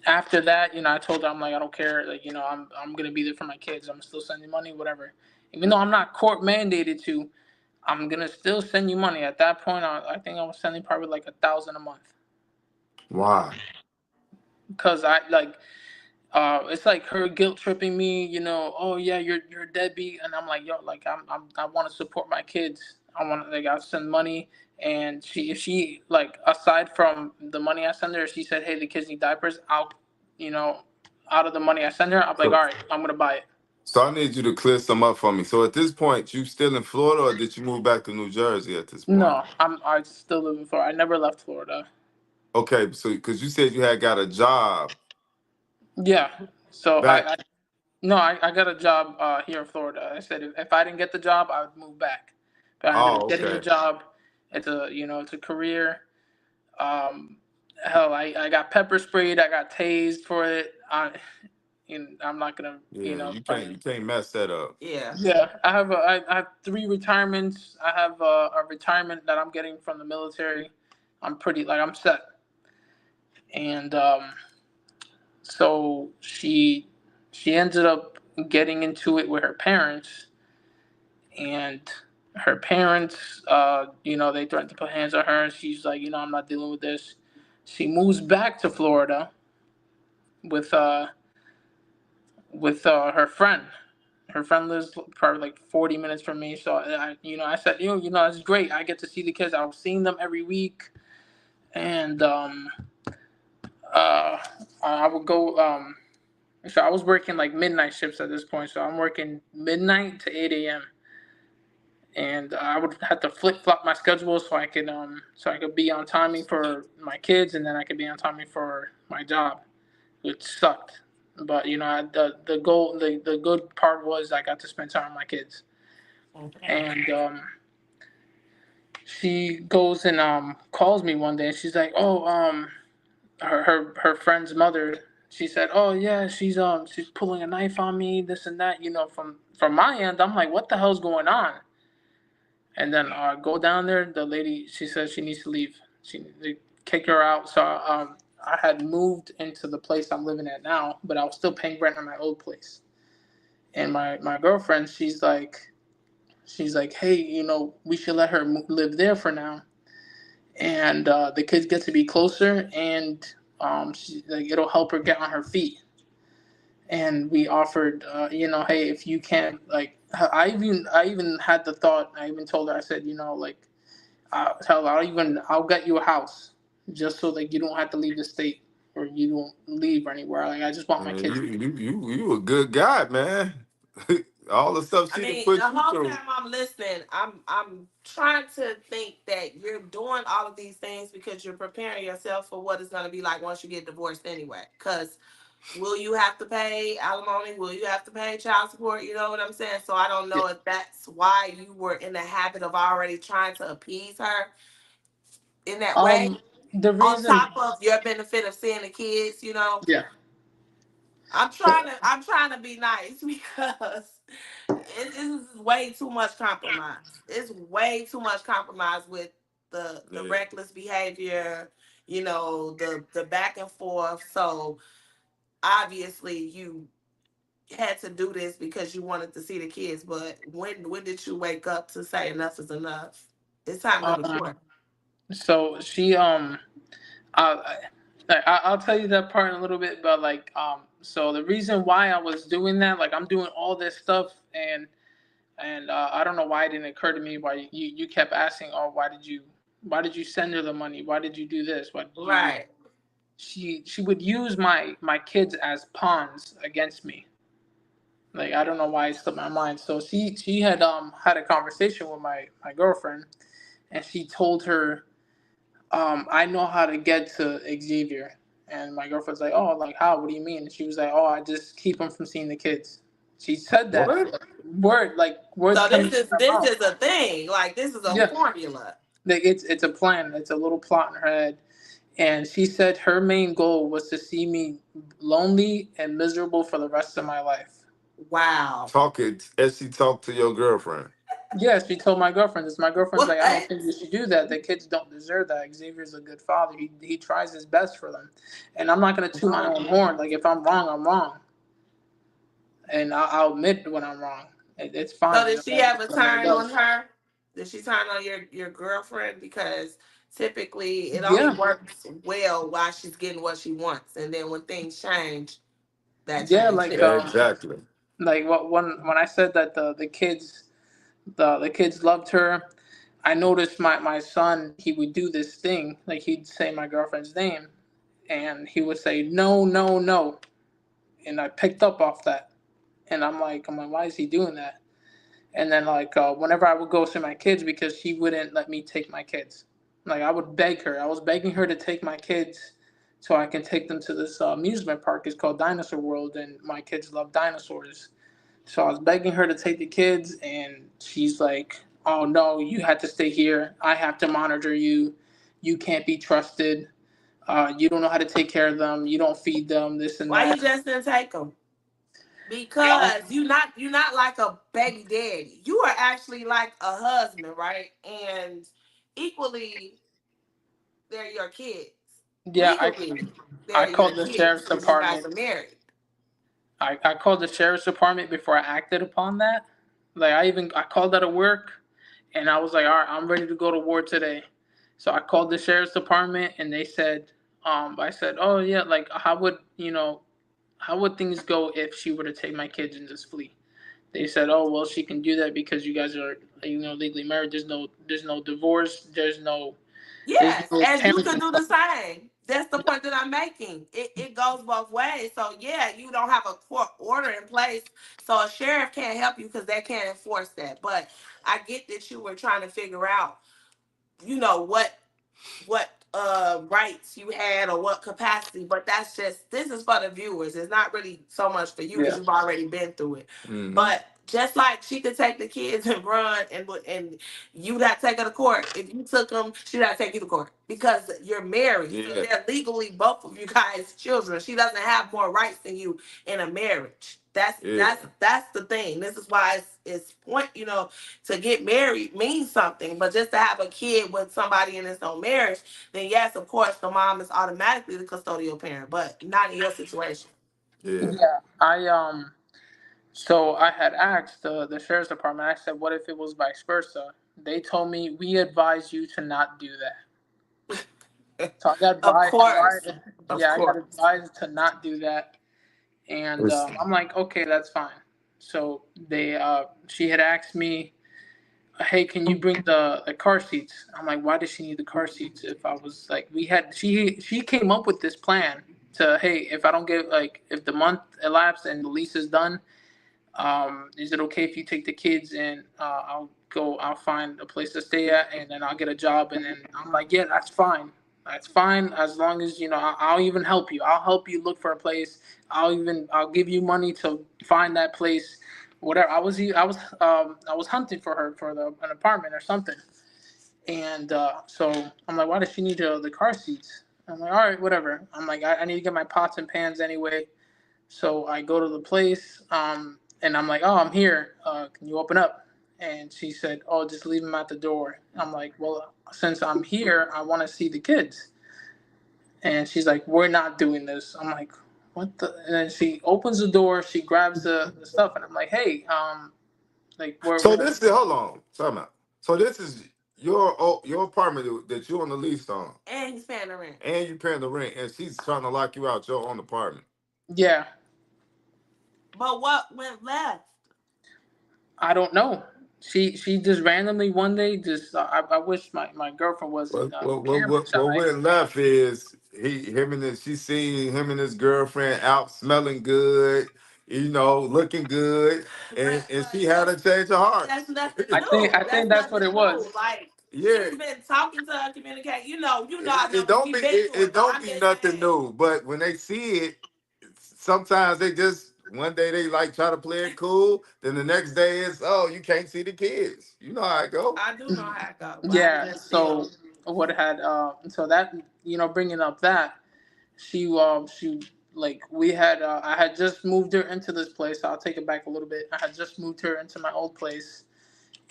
S3: after that, I told her, I'm like, I don't care. Like, I'm gonna be there for my kids. I'm still sending money, whatever. Even though I'm not court mandated to, I'm gonna still send you money. At that point, I think I was sending probably like 1,000 a month
S1: Why?
S3: because I like. It's like her guilt tripping me. Oh yeah, you're a deadbeat, and I'm like, yo, like I want to support my kids. I want to like I send money, and if she like aside from the money I send her, she said, hey, the kids need diapers. You know, out of the money I send her, I'm like,
S1: So,
S3: all right, I'm gonna buy it.
S1: so I need you to clear some up for me. So at this point, you still in Florida, or did you move back to New Jersey at this point?
S3: No, I still live in Florida. I never left Florida.
S1: Okay, so because you said you had got a job
S3: Yeah. So
S1: back.
S3: no, I got a job here in Florida. I said if I didn't get the job, I would move back. But I ended up
S1: Oh,
S3: getting the
S1: okay.
S3: job. It's a career. Um, hell, I got pepper sprayed. I got tased for it. I'm not gonna
S1: Yeah,
S3: try to.
S1: you can't mess that up.
S2: Yeah.
S3: Yeah, I have 3 retirements. I have a retirement that I'm getting from the military. I'm set. And so she ended up getting into it with her parents, and her parents, they threatened to put hands on her. And she's like, I'm not dealing with this. She moves back to Florida with her friend. Her friend lives probably like 40 minutes from me. So I said, it's great. I get to see the kids. I was seeing them every week, and uh, I would go. So I was working like midnight shifts at this point. So I'm working midnight to 8 a.m. And I would have to flip flop my schedule so I could be on timing for my kids, and then I could be on timing for my job, which sucked. But the goal, the good part was I got to spend time with my kids.
S2: Okay.
S3: And she goes and calls me one day, and she's like, "Oh, her friend's mother." She said, "Oh yeah, she's pulling a knife on me, this and that." From my end, I'm like, "What the hell's going on?" And then go down there. The lady, she says she needs to leave. They kick her out. So I had moved into the place I'm living at now, but I was still paying rent on my old place. And my girlfriend, she's like, hey, we should let her live there for now, and the kids get to be closer, and like it'll help her get on her feet. And we offered, hey, if you can, like, I even had the thought. I even told her, I said, like, hell, I'll get you a house just so that you don't have to leave the state or you don't leave anywhere. Like I just want my
S1: Man,
S3: kids.
S1: you a good guy, man. All the stuff
S2: I
S1: she done
S2: mean, the
S1: put you
S2: whole
S1: through.
S2: time I'm listening, I'm trying to think that you're doing all of these things because you're preparing yourself for what it's going to be like once you get divorced anyway. Because will you have to pay alimony? Will you have to pay child support? You know what I'm saying? So I don't
S3: Yeah.
S2: know if that's why you were in the habit of already trying to appease her in that way.
S3: Um, the
S2: On
S3: reason,
S2: top of your benefit of seeing the kids,
S3: yeah.
S2: I'm trying to be nice because it is way too much compromise. It's way too much compromise with the
S1: Yeah.
S2: reckless behavior, the back and forth. So obviously you had to do this because you wanted to see the kids, but when did you wake up to say enough is enough? It's time to go to
S3: Um,
S2: court.
S3: so she, I'll tell you that part in a little bit, but like, so the reason why I was doing that, like, I'm doing all this stuff, and I don't know why it didn't occur to me why you kept asking, oh, why did you send her the money? Why did you do this? Why did you?
S2: Right.
S3: She would use my kids as pawns against me. Like I don't know why it slipped my mind. So she had a conversation with my girlfriend, and she told her, I know how to get to Xavier. And my girlfriend's like, oh, like how? What do you mean? And she was like, oh, I just keep him from seeing the kids. She said that
S1: What?
S3: words
S2: So
S3: coming
S2: this
S3: from
S2: is
S3: her
S2: this
S3: mouth.
S2: is a thing. Like this is a
S3: Yeah,
S2: formula.
S3: like it's a plan. It's a little plot in her head. And she said her main goal was to see me lonely and miserable for the rest of my life.
S2: Wow.
S1: Talk it as she talked to your girlfriend.
S3: Yeah, she told my girlfriend this. My girlfriend's
S2: What?
S3: like, I don't think you should do that. The kids don't deserve that. Xavier's a good father. He tries his best for them, and I'm not gonna toot my own horn. Like if I'm wrong, I'm wrong, and I'll admit when I'm wrong. It's
S2: So
S3: fine.
S2: did she
S3: That's
S2: ever
S3: what a man
S2: turn on
S3: does.
S2: her? Did she turn on your girlfriend? Because typically it only
S3: Yeah,
S2: works well while she's getting what she wants, and then when things change, that
S3: yeah.
S2: change
S3: Like
S2: shifts.
S1: Exactly.
S3: what when I said that the kids loved her, I noticed my son, he would do this thing, like he'd say my girlfriend's name, and he would say no, no, no, and I picked up off that, and I'm like, why is he doing that? And then whenever I would go see my kids, because she wouldn't let me take my kids, like I would beg her. I was begging her to take my kids, so I can take them to this amusement park. It's called Dinosaur World, and my kids love dinosaurs. So I was begging her to take the kids, and she's like, "Oh no, you had to stay here. I have to monitor you. You can't be trusted. You don't know how to take care of them. You don't feed them. This and
S2: Why you
S3: that."
S2: just didn't take them? Because you're not like a baby daddy. You are actually like a husband, right? And equally, they're your kids.
S3: Yeah,
S2: Legally,
S3: I
S2: they're your
S3: called the
S2: kids
S3: sheriff's
S2: because you guys
S3: department.
S2: are married.
S3: I called the sheriff's department before I acted upon that. Like I called out of work, and I was like, all right, I'm ready to go to war today. So I called the sheriff's department, and they said, I said, oh yeah, like how would things go if she were to take my kids and just flee? They said, oh well, she can do that because you guys are legally married. There's no divorce. There's
S2: Yes,
S3: no
S2: and you could
S3: parenting.
S2: do the same. That's the point that I'm making. It goes both ways. So yeah, you don't have a court order in place, so a sheriff can't help you because they can't enforce that. But I get that you were trying to figure out, what rights you had or what capacity, but this is for the viewers. It's not really so much for you because
S3: Yeah,
S2: you've already been through it.
S1: Hmm.
S2: But just like she could take the kids and run, and you not take her to court. If you took them, she not take you to court because you're married. So
S1: Yeah.
S2: they're legally both of you guys children. She doesn't have more rights than you in a marriage. That's
S1: Yeah.
S2: that's that's the thing. This is why it's point, to get married means something, but just to have a kid with somebody in this own marriage, then yes, of course, the mom is automatically the custodial parent, but not in your situation.
S1: Yeah.
S3: yeah. So I had asked the sheriff's department. I said, "What if it was vice versa?" They told me, "We advise you to not do that." So I got
S2: Of
S3: advised,
S2: course. Of
S3: yeah, I got
S2: course.
S3: advised to not do that, and
S1: It's-
S3: I'm like, "Okay, that's fine." So she had asked me, "Hey, can you bring the car seats?" I'm like, "Why does she need the car seats?" If I was like, she came up with this plan to, hey, if I don't get if the month elapsed and the lease is done, is it okay if you take the kids and I'll find a place to stay at and then I'll get a job, and then I'm like, yeah, that's fine, as long as I'll even help you. I'll help you look for a place. I'll give you money to find that place, whatever. I was hunting for her for an apartment or something, and so I'm like, why does she need the car seats? I'm like, all right, whatever. I'm like, I need to get my pots and pans anyway. So I go to the place, and I'm like, "Oh, I'm here. Can you open up?" And she said, "Oh, just leave them at the door." I'm like, "Well, since I'm here, I want to see the kids." And she's like, "We're not doing this." I'm like, "What the?" And then she opens the door, she grabs the stuff, and I'm like, "Hey, like,
S1: So
S3: we're
S1: this is hold on. Time out. So this is your apartment that you're on the lease on,
S2: And he's paying the rent.
S1: and you paying the rent, and she's trying to lock you out your own apartment.
S3: yeah."
S2: But what went left?
S3: I don't know. She just randomly one day just I wish my girlfriend wasn't camera
S1: What
S3: shy.
S1: went left is she seen him and his girlfriend out smelling good, looking good, and she
S2: But
S1: had a change of heart.
S2: that's nothing
S3: I think
S2: new.
S3: I
S2: That's
S3: think that's what
S2: nothing
S3: it
S2: new.
S3: was.
S2: Like
S1: Yeah,
S2: she's been talking to her, communicate. I know
S1: it
S2: because
S1: don't be
S2: we've been through it.
S1: it
S2: But
S1: don't
S2: I'm
S1: be
S2: just
S1: nothing
S2: saying.
S1: new. But when they see it, sometimes they just one day they like try to play it cool. Then the next day it's, oh, you can't see the kids. You know how it go.
S2: I do know how it goes, but I'm
S3: Yeah.
S2: just
S3: So
S2: still.
S3: what had so that bringing up that she like we had I had just moved her into this place. So I'll take it back a little bit. I had just moved her into my old place,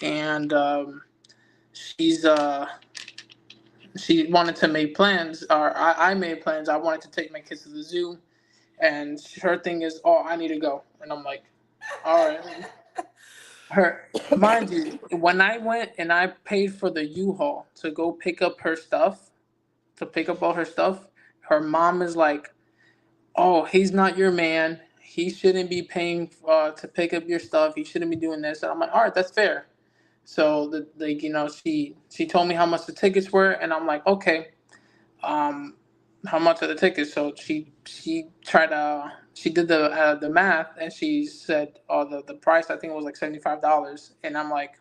S3: and she's she wanted to make plans, or I made plans. I wanted to take my kids to the zoo, and her thing is, oh, I need to go, and I'm like, all right. Her, mind you, when I went and I paid for the U-Haul to go pick up her stuff, to pick up all her stuff, her mom is like, oh, he's not your man. He shouldn't be paying to pick up your stuff. He shouldn't be doing this. And I'm like, all right, that's fair. So she told me how much the tickets were, and I'm like, okay, um, how much are the tickets? So she did the math, and she said, oh, the price, I think it was like $75, and I'm like,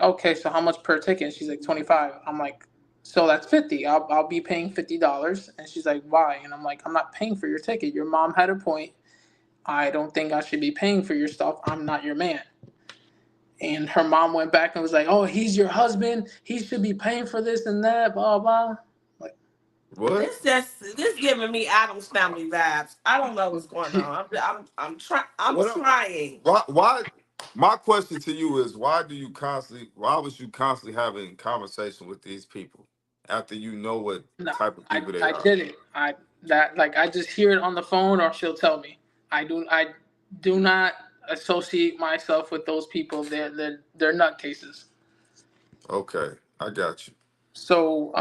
S3: okay, so how much per ticket? She's like 25. I'm like, so that's 50. I'll be paying $50. And she's like, why? And I'm like, I'm not paying for your ticket. Your mom had a point. I don't think I should be paying for your stuff. I'm not your man. And her mom went back and was like, oh, he's your husband. He should be paying for this and that, blah, blah. Like,
S1: What?
S2: This giving me Adam's family vibes. I don't know what's going
S3: she,
S2: on. I'm trying. I'm
S1: What?
S2: trying.
S1: Why? My question to you is, why do you constantly? Why was you constantly having conversation with these people after you know what
S3: no,
S1: type of people they
S3: I
S1: are?
S3: did it. I just hear it on the phone, or she'll tell me. I do not associate myself with those people. They're nutcases.
S1: Okay, I got you.
S3: So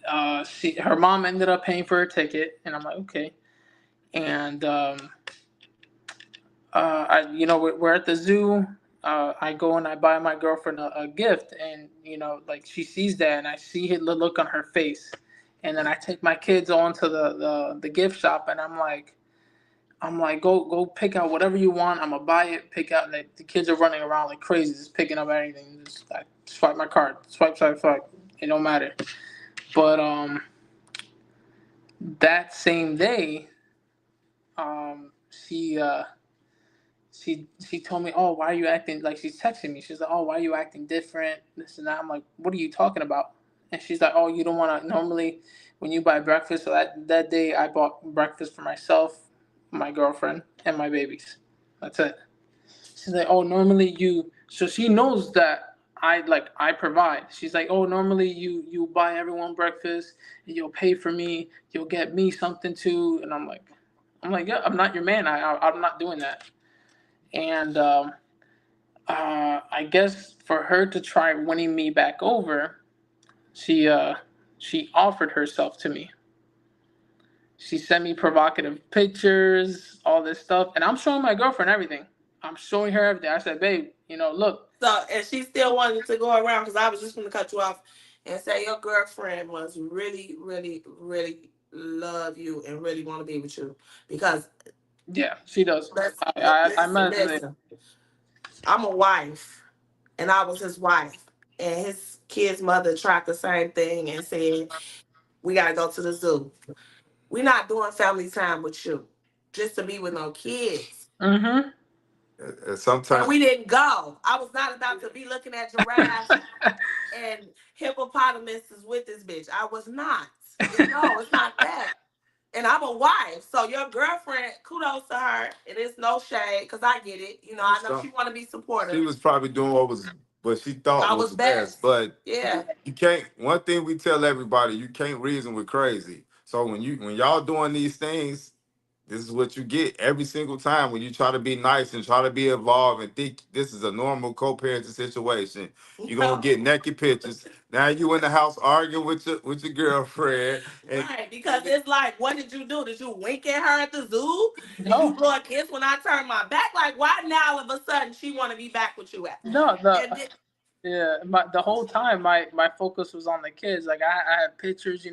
S3: her mom ended up paying for her ticket, and I'm like, okay. And we're at the zoo. I go and I buy my girlfriend a gift, and like she sees that, and I see the look on her face, and then I take my kids on to the gift shop, and I'm like, go pick out whatever you want. I'm gonna buy it, pick out. And the kids are running around like crazy, just picking up anything. Just I swipe my card, swipe, swipe, swipe. It don't matter. But that same day, she told me, oh, why are you acting like, she's texting me. She's like, oh, why are you acting different? This and that. I'm like, what are you talking about? And she's like, oh, you don't want to normally when you buy breakfast. So that day I bought breakfast for myself, my girlfriend, and my babies. That's it. She's like, oh, normally you. So she knows that I provide. She's like, oh, normally you buy everyone breakfast and you'll pay for me. You'll get me something too. And I'm like, yeah, I'm not your man. I'm not doing that. And I guess for her to try winning me back over, she uh, she offered herself to me. She sent me provocative pictures, all this stuff, and I'm showing my girlfriend everything. I'm showing her everything. I said, babe, look.
S2: So, and she still wanted to go around because I was just going to cut you off and say your girlfriend must really, really, really love you and really want to be with you because
S3: Yeah, she does. I
S2: listen,
S3: met her.
S2: listen. I'm a wife, and I was his wife, and his kid's mother tried the same thing and said we got to go to the zoo. We're not doing family time with you, just to be with no kids.
S3: Mm-hmm.
S2: And
S1: Sometimes
S2: we didn't go. I was not about to be looking at giraffes and hippopotamuses with this bitch. I was not. No, it's not that. And I'm a wife, so your girlfriend, kudos to her. It is no shade, cause I get it. I know she want to be supportive.
S1: she was probably doing what she thought
S2: I
S1: was
S2: was
S1: the best,
S2: best.
S1: but
S2: Yeah.
S1: you can't. One thing we tell everybody, you can't reason with crazy. So when y'all doing these things, this is what you get every single time when you try to be nice and try to be involved and think this is a normal co-parenting situation. You're gonna get naked pictures. Now you in the house arguing with your girlfriend. And
S2: Right, because it's like, what did you do? Did you wink at her at the zoo? Did you
S3: No,
S2: blow a kiss when I turned my back? Like, why now all of a sudden she want to be back with you at?
S3: no.
S2: And then,
S3: Yeah, the whole time my focus was on the kids. Like I had pictures,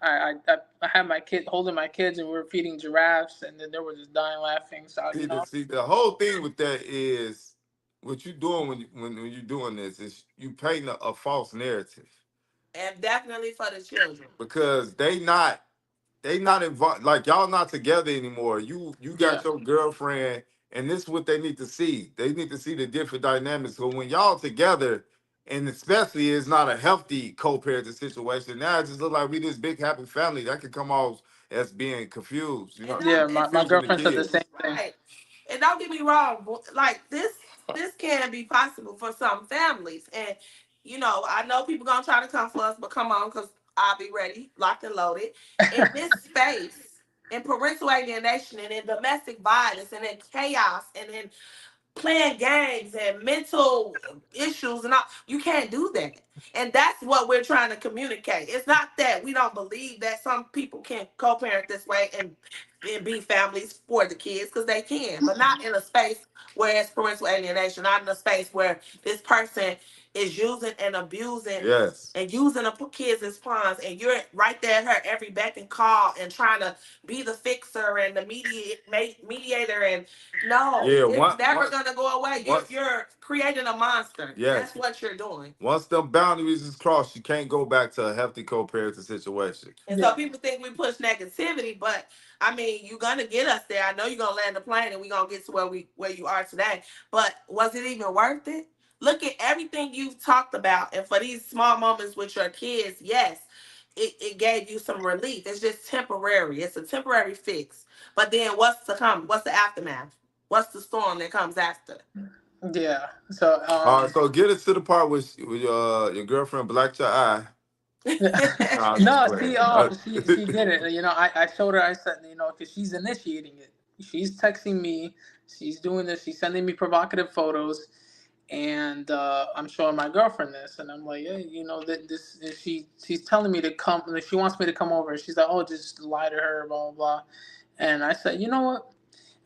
S3: I had my kid holding my kids, and we were feeding giraffes, and then they were just dying laughing. So
S1: see the whole thing with that is what you doing when you're doing this is you painting a false narrative
S2: and definitely for the children.
S1: because they not involved. Like y'all not together anymore. You
S3: yeah,
S1: got your girlfriend, and this is what they need to see. They need to see the different dynamics. So when y'all together, and especially it's not a healthy co-parenting situation. Now it just look like we this big happy family that could come off as being confused.
S2: And
S3: yeah.
S2: don't,
S3: My
S1: Confusing the
S3: girlfriend said the
S1: kids.
S3: same thing.
S2: right. And don't get me wrong, like this. this can be possible for some families. And I know people gonna try to come for us, but come on, because I'll be ready, locked and loaded. In this space, in parental alienation and in domestic violence and in chaos and in playing games and mental issues and all. You can't do that. And that's what we're trying to communicate. It's not that we don't believe that some people can co-parent this way and be families for the kids, because they can, but not in a space where it's parental alienation, not in a space where this person is using and abusing
S1: Yes.
S2: and using the kids as pawns, and you're right there at her every beck and call and trying to be the fixer and the mediator. And no,
S1: Yeah.
S2: it's
S1: One.
S2: never
S1: One.
S2: gonna go away.
S1: Once.
S2: You're creating a monster.
S1: Yes.
S2: That's what you're doing.
S1: Once them boundaries is crossed, you can't go back to a healthy co-parenting situation.
S2: And so people think we push negativity, but I mean, you're gonna get us there. I know you're gonna land the plane and we're gonna get to where you are today. But was it even worth it? Look at everything you've talked about, and for these small moments with your kids, yes, it gave you some relief. It's just temporary. It's a temporary fix. But then what's to come? What's the aftermath? What's the storm that comes after?
S3: Yeah. So
S1: All right, so get us to the part with your girlfriend blacked your eye. Nah, I'm just
S3: no,
S1: playing.
S3: she did it. I showed her. I said, because she's initiating it. She's texting me. She's doing this. She's sending me provocative photos, and I'm showing my girlfriend this, and I'm like, hey, that this. And she's telling me to come. She wants me to come over. She's like, oh, just lie to her, blah blah blah. And I said, you know what?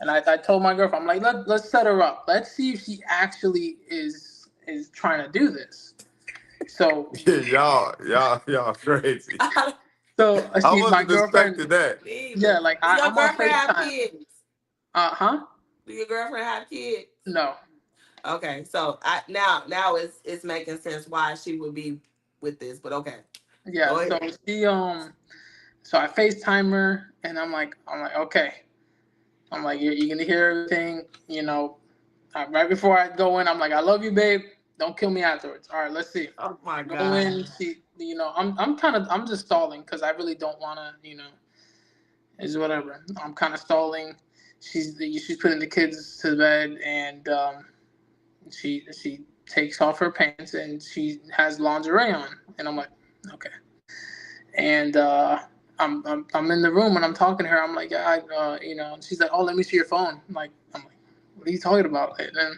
S3: And I told my girlfriend, I'm like, let's set her up. Let's see if she actually is trying to do this. So
S1: y'all crazy. I
S3: she's my
S1: wasn't
S3: girlfriend.
S1: expecting that.
S3: Yeah,
S2: Neither.
S3: like
S2: Do your
S3: I'm on
S2: girlfriend have
S3: FaceTime.
S2: kids?
S3: Huh?
S2: Do your girlfriend have kids?
S3: No.
S2: Okay, so now it's making sense why she would be with this, but okay,
S3: Yeah.
S2: go
S3: So
S2: ahead.
S3: she so I FaceTime her and I'm like okay. I'm like you're gonna hear everything. Right before I go in, I'm like, I love you, babe. Don't kill me afterwards. All right, let's see.
S2: Oh my
S3: Go
S2: god.
S3: in. I'm just stalling because I really don't wanna. Is whatever. I'm kind of stalling. She's putting the kids to bed, and she takes off her pants and she has lingerie on, and I'm like, okay. And I'm in the room and I'm talking to her. I'm like, yeah, she's like, oh, let me see your phone. I'm like, what are you talking about? And then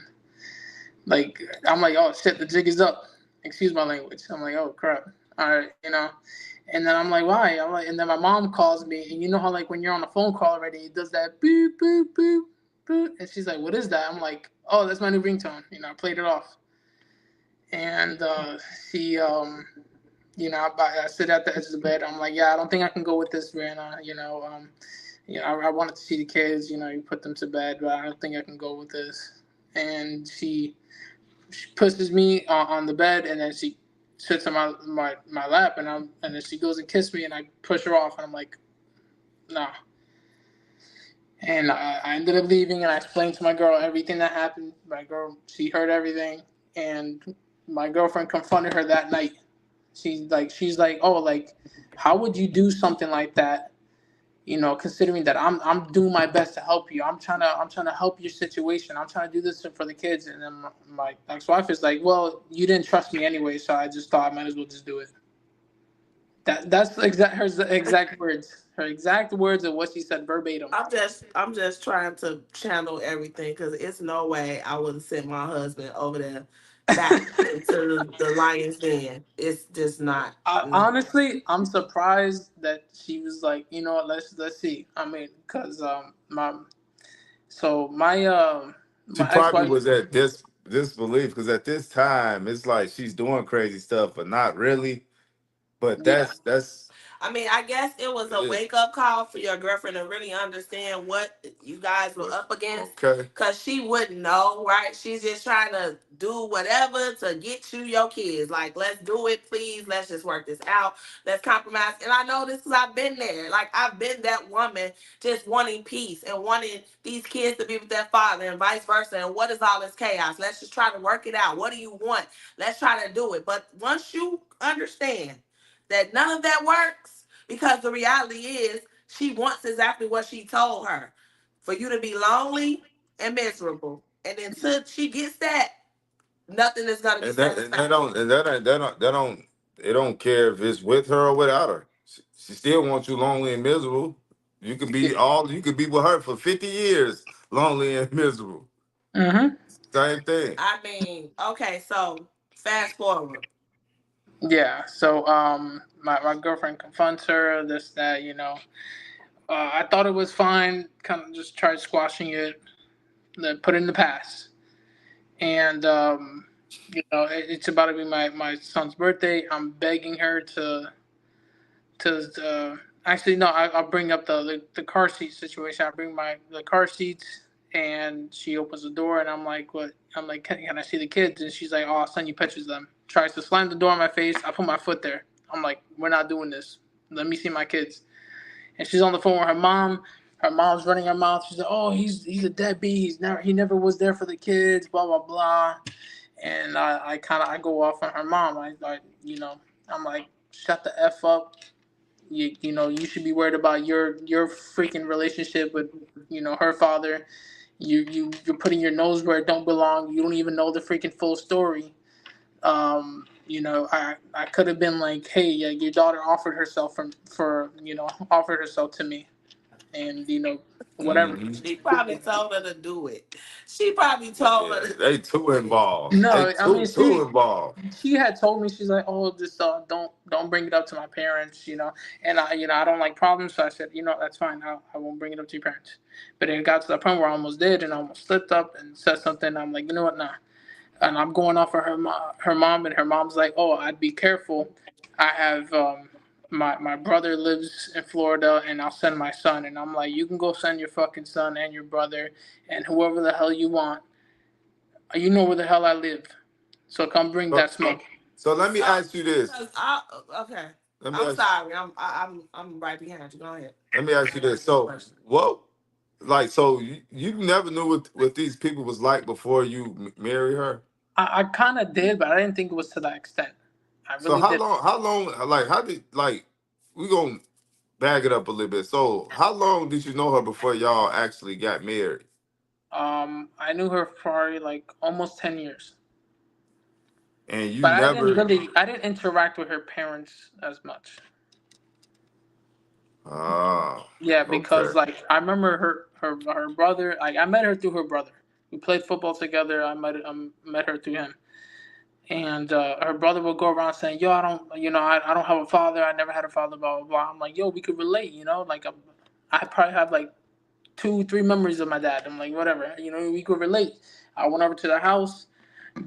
S3: I'm like, oh shit, the jig is up. Excuse my language. I'm like, oh crap. All right. And then I'm like, why? I'm like, and then my mom calls me, and you know how like when you're on a phone call already, it does that boop boop boop boop, and she's like, what is that? I'm like, oh, that's my new ringtone. I played it off, and she I sit at the edge of the bed. I'm like, yeah, I don't think I can go with this, Brianna. I wanted to see the kids. You put them to bed, but I don't think I can go with this. And she pushes me on the bed, and then she sits on my lap, and then she goes and kisses me, and I push her off, and I'm like, nah. And I ended up leaving, and I explained to my girl everything that happened. My girl, she heard everything, and my girlfriend confronted her that night. She's like, oh, like, how would you do something like that? Considering that I'm doing my best to help you. I'm trying to help your situation. I'm trying to do this for the kids. And then my ex-wife is like, well, you didn't trust me anyway, so I just thought I might as well just do it. That's her exact words. Her exact words of what she said verbatim.
S2: I'm just trying to channel everything, because it's no way I would have sent my husband over there back into the lion's den. It's just not. No.
S3: Honestly, I'm surprised that she was like, you know what, let's see. I mean, because
S1: She
S3: my
S1: probably
S3: ex-wife.
S1: was at disbelief because at this time it's like she's doing crazy stuff, but not really. But
S3: Yeah.
S1: that's
S2: I mean, I guess it was a
S1: yeah.
S2: wake up call for your girlfriend to really understand what you guys were up against.
S1: Okay.
S2: Cause she wouldn't know, right? She's just trying to do whatever to get you your kids. Like, let's do it, please. Let's just work this out. Let's compromise. And I know this because I've been there. Like, I've been that woman just wanting peace and wanting these kids to be with their father and vice versa. And what is all this chaos? Let's just try to work it out. What do you want? Let's try to do it. But once you understand that none of that works, because the reality is she wants exactly what she told her, for you to be lonely and miserable. And until she gets that, nothing is gonna be
S1: And they
S2: satisfied.
S1: don't and that don't they don't care if it's with her or without her. She still wants you lonely and miserable. You could be with her for 50 years, lonely and miserable.
S3: Mm-hmm.
S1: Same thing.
S2: I mean, okay, so fast forward.
S3: Yeah. So my girlfriend confronts her, this, that, I thought it was fine, kind of just tried squashing it, then put it in the past. And it's about to be my son's birthday. I'm begging her to actually no, I'll bring up the car seat situation. I bring the car seats, and she opens the door, and I'm like, what? I'm like, can I see the kids? And she's like, oh, I'll send you pictures of them. Tries to slam the door in my face. I put my foot there. I'm like, we're not doing this. Let me see my kids. And she's on the phone with her mom. Her mom's running her mouth. She's like, "Oh, he's a deadbeat. He never was there for the kids. Blah blah blah." And I go off on her mom. I'm like, "Shut the f up. You should be worried about your freaking relationship with her father. You're putting your nose where it don't belong. You don't even know the freaking full story." I could have been like, "Hey, yeah, your daughter offered herself offered herself to me, and whatever."
S1: Hmm.
S2: She probably told her to do it. She probably told
S1: Yeah,
S2: her.
S1: they too involved. They
S3: No, I mean
S1: too involved.
S3: she had told me, she's like, "Oh, just don't bring it up to my parents," and I don't like problems, so I said, that's fine, I won't bring it up to your parents. But it got to the point where I almost did, and I almost slipped up and said something. I'm like, you know what, nah. And I'm going off of her mom, and her mom's like, "Oh, I'd be careful. I have my brother lives in Florida, and I'll send my son." And I'm like, "You can go send your fucking son and your brother and whoever the hell you want. You know where the hell I live, so come bring
S1: So,
S3: that smoke."
S1: so let me
S2: So,
S1: ask you this.
S2: okay.
S1: Let me
S2: I'm
S1: ask
S2: sorry. I'm right behind you. Go ahead.
S1: Let me ask
S2: I
S1: you
S2: got
S1: this.
S2: this
S1: So
S2: question.
S1: what like so you never knew what these people was like before you marry her?
S3: I kind of did, but I didn't think it was to that extent. I
S1: So
S3: really did.
S1: how long like how did like we gonna bag it up a little bit. So how long did you know her before y'all actually got married?
S3: I knew her for like almost 10 years,
S1: And you
S3: but
S1: never
S3: I didn't interact with her parents as much.
S1: ah
S3: Yeah, because
S1: okay.
S3: like I remember her brother. Like I met her through her brother. We played football together. I met her through him, and her brother would go around saying, "Yo, I don't have a father. I never had a father." Blah blah blah. I'm like, "Yo, we could relate." Like I probably have like 2 3 memories of my dad. I'm like, whatever. We could relate. I went over to the house.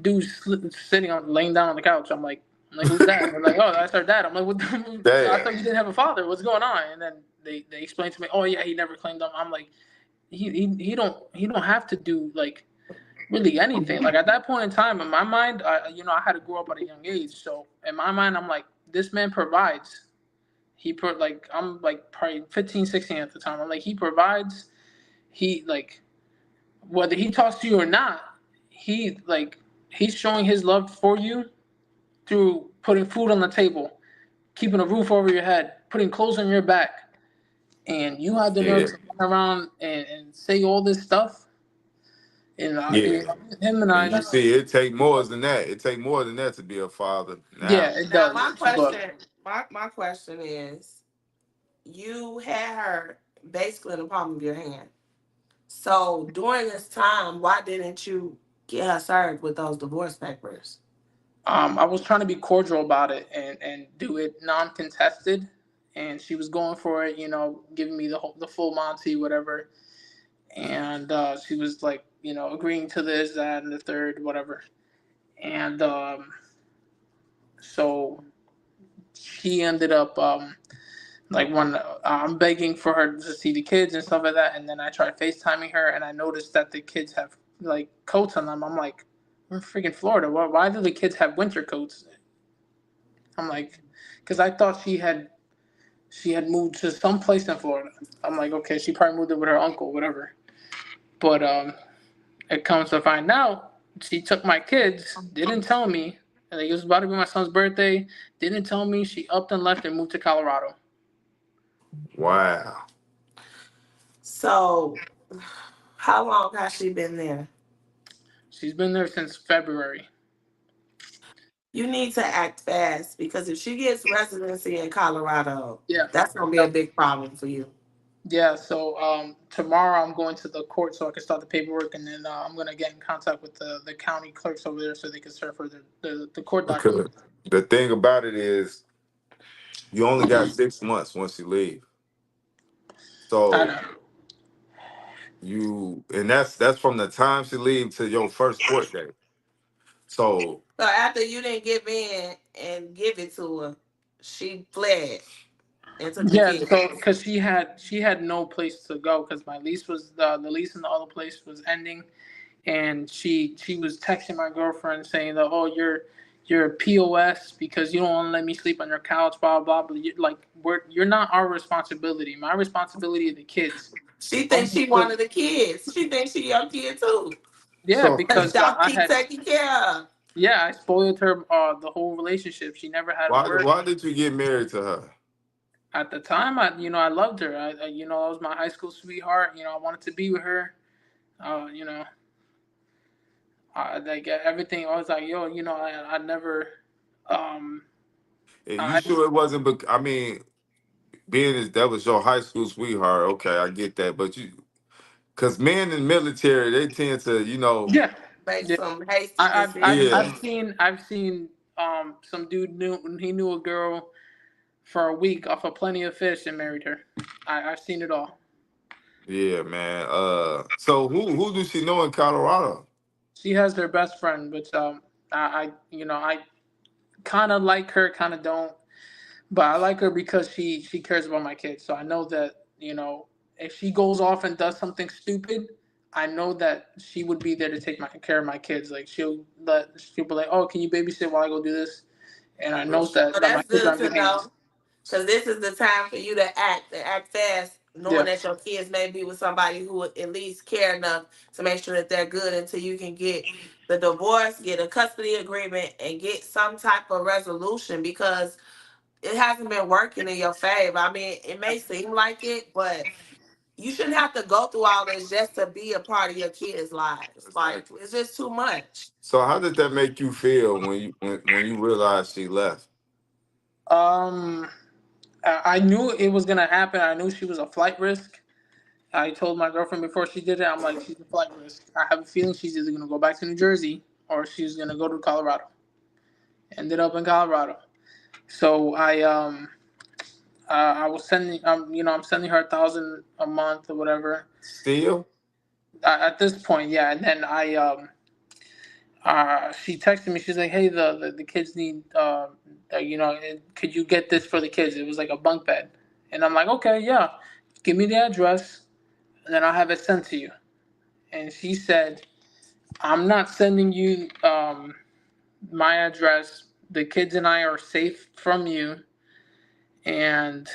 S3: Dude sitting on laying down on the couch. I'm like, who's that? And they're like, oh, that's our dad. I'm like, what? I thought
S1: Damn.
S3: you didn't have a father. What's going on? And then they explained to me, oh yeah, he never claimed them. I'm like, he don't have to do like really anything. Like at that point in time, in my mind, I had to grow up at a young age. So in my mind, I'm like, this man provides. Like I'm like probably 15, 16 at the time. I'm like, he provides. He like whether he talks to you or not, he like he's showing his love for you through putting food on the table, keeping a roof over your head, putting clothes on your back, and you had the nerve
S1: Yeah.
S3: to run around and say all this stuff. And
S1: Yeah.
S3: him and
S1: And
S3: I
S1: you
S3: just
S1: see it take more than that. It take more than that to be a father
S3: yeah,
S1: now.
S3: it
S2: Now
S3: does.
S2: my
S3: But
S2: question, my question is, you had her basically in the palm of your hand. So during this time, why didn't you get her served with those divorce papers?
S3: I was trying to be cordial about it and do it non-contested, and she was going for it. Giving me the full Monty, whatever. And she was like, agreeing to this, that, and the third, whatever. And so she ended up like when I'm begging for her to see the kids and stuff like that, and then I tried FaceTiming her, and I noticed that the kids have like coats on them. I'm like, we're in freaking Florida. Why do the kids have winter coats? I'm like, because I thought she had moved to some place in Florida. I'm like, okay, she probably moved it with her uncle, whatever. But it comes to find out, she took my kids, didn't tell me. And it was about to be my son's birthday. Didn't tell me. She upped and left and moved to Colorado.
S1: Wow.
S2: So how long has she been there?
S3: She's been there since February.
S2: You need to act fast because if she gets residency in Colorado,
S3: Yeah.
S2: that's gonna be a big problem for you.
S3: Yeah, so tomorrow I'm going to the court so I can start the paperwork, and then I'm going to get in contact with the county clerks over there so they can serve her the court
S1: Because
S3: documents.
S1: the thing about it is, you only got 6 months once you leave.
S3: I
S1: So
S3: know.
S1: and that's from the time she leave to your first court date. So
S2: So after you didn't give in and give it to her, she fled and took the
S3: Yeah,
S2: kid.
S3: so because she had no place to go because my lease was the lease in the other place was ending, and she was texting my girlfriend saying that, oh, you're a POS because you don't want to let me sleep on your couch, blah blah blah. But you're not our responsibility. My responsibility are the kids.
S2: She
S3: I'm
S2: thinks
S3: gonna
S2: she
S3: put
S2: wanted the kids. She thinks she your kid too.
S3: Yeah,
S1: so
S2: Cause
S3: because
S2: y'all
S3: I
S2: keep
S3: had
S2: taking care of.
S3: yeah I spoiled her the whole relationship. She never had to work.
S1: why did you get married to her?
S3: At the time, I loved her. I was my high school sweetheart. I wanted to be with her. Uh, you know, like everything. I was like, yo, I never. Um,
S1: And you
S3: I
S1: sure it wasn't? I mean, being as that was your high school sweetheart, okay, I get that. But because men in the military, they tend to,
S3: Yeah,
S2: Make
S3: yeah.
S2: some hasty
S3: I, I've I've
S1: yeah,
S2: decisions.
S3: I've seen some dude knew a girl for a week off of Plenty of Fish and married her. I've seen it all.
S1: yeah, man. So who do she know in Colorado?
S3: She has her best friend, which I kind of like her, kind of don't. But I like her because she cares about my kids. So I know that if she goes off and does something stupid, I know that she would be there to take care of my kids. Like she'll be like, oh, can you babysit while I go do this? And I know
S2: So
S3: that my
S2: that's
S3: kids are
S2: good
S3: in
S2: to
S3: good hands.
S2: know. Cause this is the time for you to act fast, knowing
S3: Yeah.
S2: that your kids may be with somebody who would at least care enough to make sure that they're good until you can get the divorce, get a custody agreement, and get some type of resolution because it hasn't been working in your favor. I mean, it may seem like it, but you shouldn't have to go through all this just to be a part of your kids' lives. Like
S1: Exactly.
S2: it's just too much.
S1: So how did that make you feel when you realized she left?
S3: Um, I knew it was gonna happen. I knew she was a flight risk. I told my girlfriend before she did it, I'm like, she's a flight risk. I have a feeling she's either gonna go back to New Jersey or she's gonna go to Colorado. Ended up in Colorado. So I was sending I'm sending her 1,000 a month or whatever.
S1: Still?
S3: At this point, yeah. And then she texted me. She's like, hey, the kids need could you get this for the kids? It was like a bunk bed, and I'm like, okay, yeah, give me the address, and then I'll have it sent to you. And she said, I'm not sending you my address. The kids and I are safe from you, and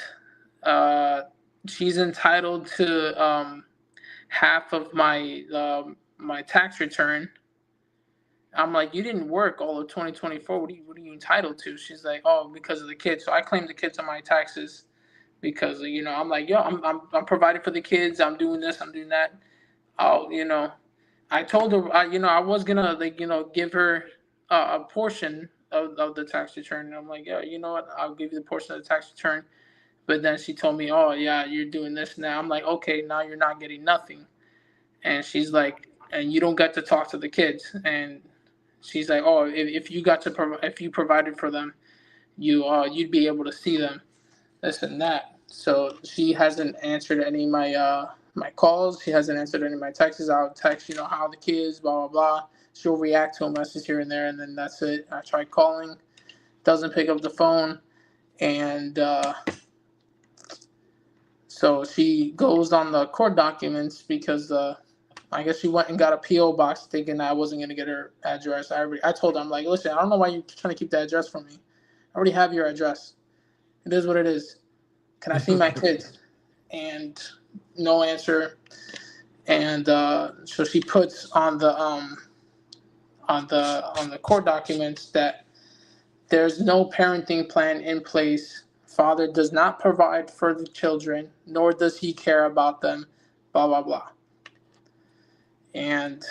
S3: uh, she's entitled to half of my tax return. I'm like, you didn't work all of 2024. What are you entitled to? She's like, oh, because of the kids. So I claim the kids on my taxes because I'm like, yo, I'm providing for the kids. I'm doing this. I'm doing that. Oh, I told her, I was gonna give her a portion of the tax return. And I'm like, yeah, you know what? I'll give you the portion of the tax return. But then she told me, oh yeah, you're doing this now. I'm like, okay, now you're not getting nothing. And she's like, and you don't get to talk to the kids. And she's like, oh, if you got to if you provided for them, you'd be able to see them, this and that. So she hasn't answered any of my calls. She hasn't answered any of my texts. I'll text, how the kids, blah blah blah. She'll react to a message here and there, and then that's it. I tried calling, doesn't pick up the phone, and so she goes on the court documents because I guess she went and got a PO box thinking I wasn't gonna get her address. I told her, I'm like, listen, I don't know why you're trying to keep that address from me. I already have your address. It is what it is. Can I see my kids? And no answer. And so she puts on the court documents that there's no parenting plan in place. Father does not provide for the children, nor does he care about them. Blah blah blah. And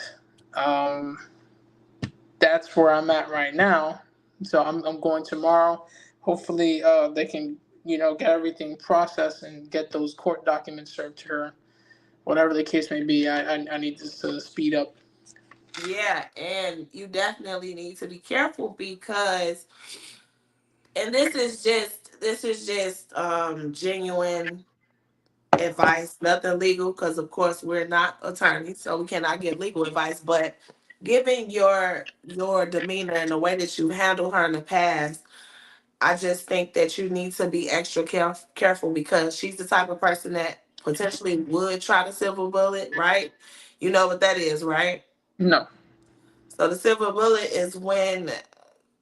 S3: that's where I'm at right now. So I'm going tomorrow. Hopefully, they can get everything processed and get those court documents served to her. Whatever the case may be, I need this to speed up.
S2: Yeah, and you definitely need to be careful because, and this is just genuine advice, nothing legal, because of course we're not attorneys, so we cannot give legal advice. But given your demeanor and the way that you handled her in the past, I just think that you need to be extra careful because she's the type of person that potentially would try to silver bullet, right? You know what that is, right?
S3: No.
S2: So the silver bullet is when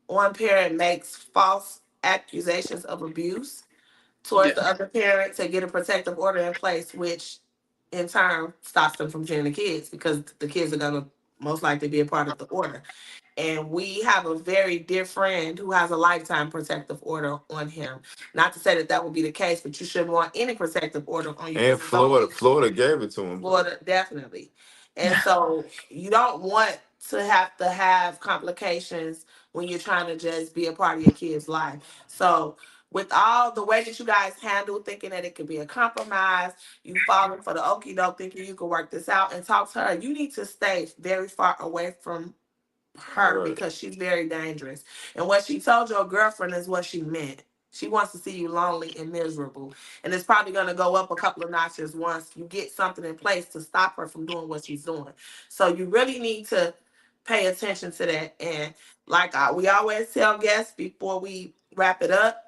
S2: one parent makes false accusations of abuse towards
S3: Yeah.
S2: the other parent to get a protective order in place, which in turn stops them from seeing the kids because the kids are gonna most likely be a part of the order. And we have a very dear friend who has a lifetime protective order on him. Not to say that that would be the case, but you shouldn't want any protective order on you
S1: And
S2: because it's only
S1: Florida gave it to him.
S2: Florida, definitely. And so you don't want to have complications when you're trying to just be a part of your kid's life. So with all the way that you guys handle thinking that it could be a compromise, you falling for the okie doke thinking you can work this out and talk to her, you need to stay very far away from her
S1: Right.
S2: because she's very dangerous. And what she told your girlfriend is what she meant. She wants to see you lonely and miserable. And it's probably going to go up a couple of notches once you get something in place to stop her from doing what she's doing. So you really need to pay attention to that. And like we always tell guests before we wrap it up,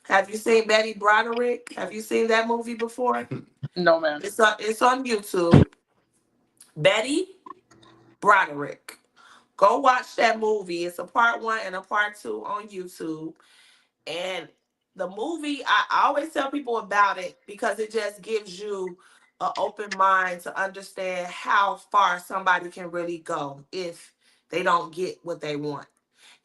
S2: have you seen Betty Broderick? Have you seen that movie before?
S3: No, man.
S2: It's on YouTube. Betty Broderick. Go watch that movie. It's a part one and a part two on YouTube. And the movie, I always tell people about it because it just gives you an open mind to understand how far somebody can really go if they don't get what they want.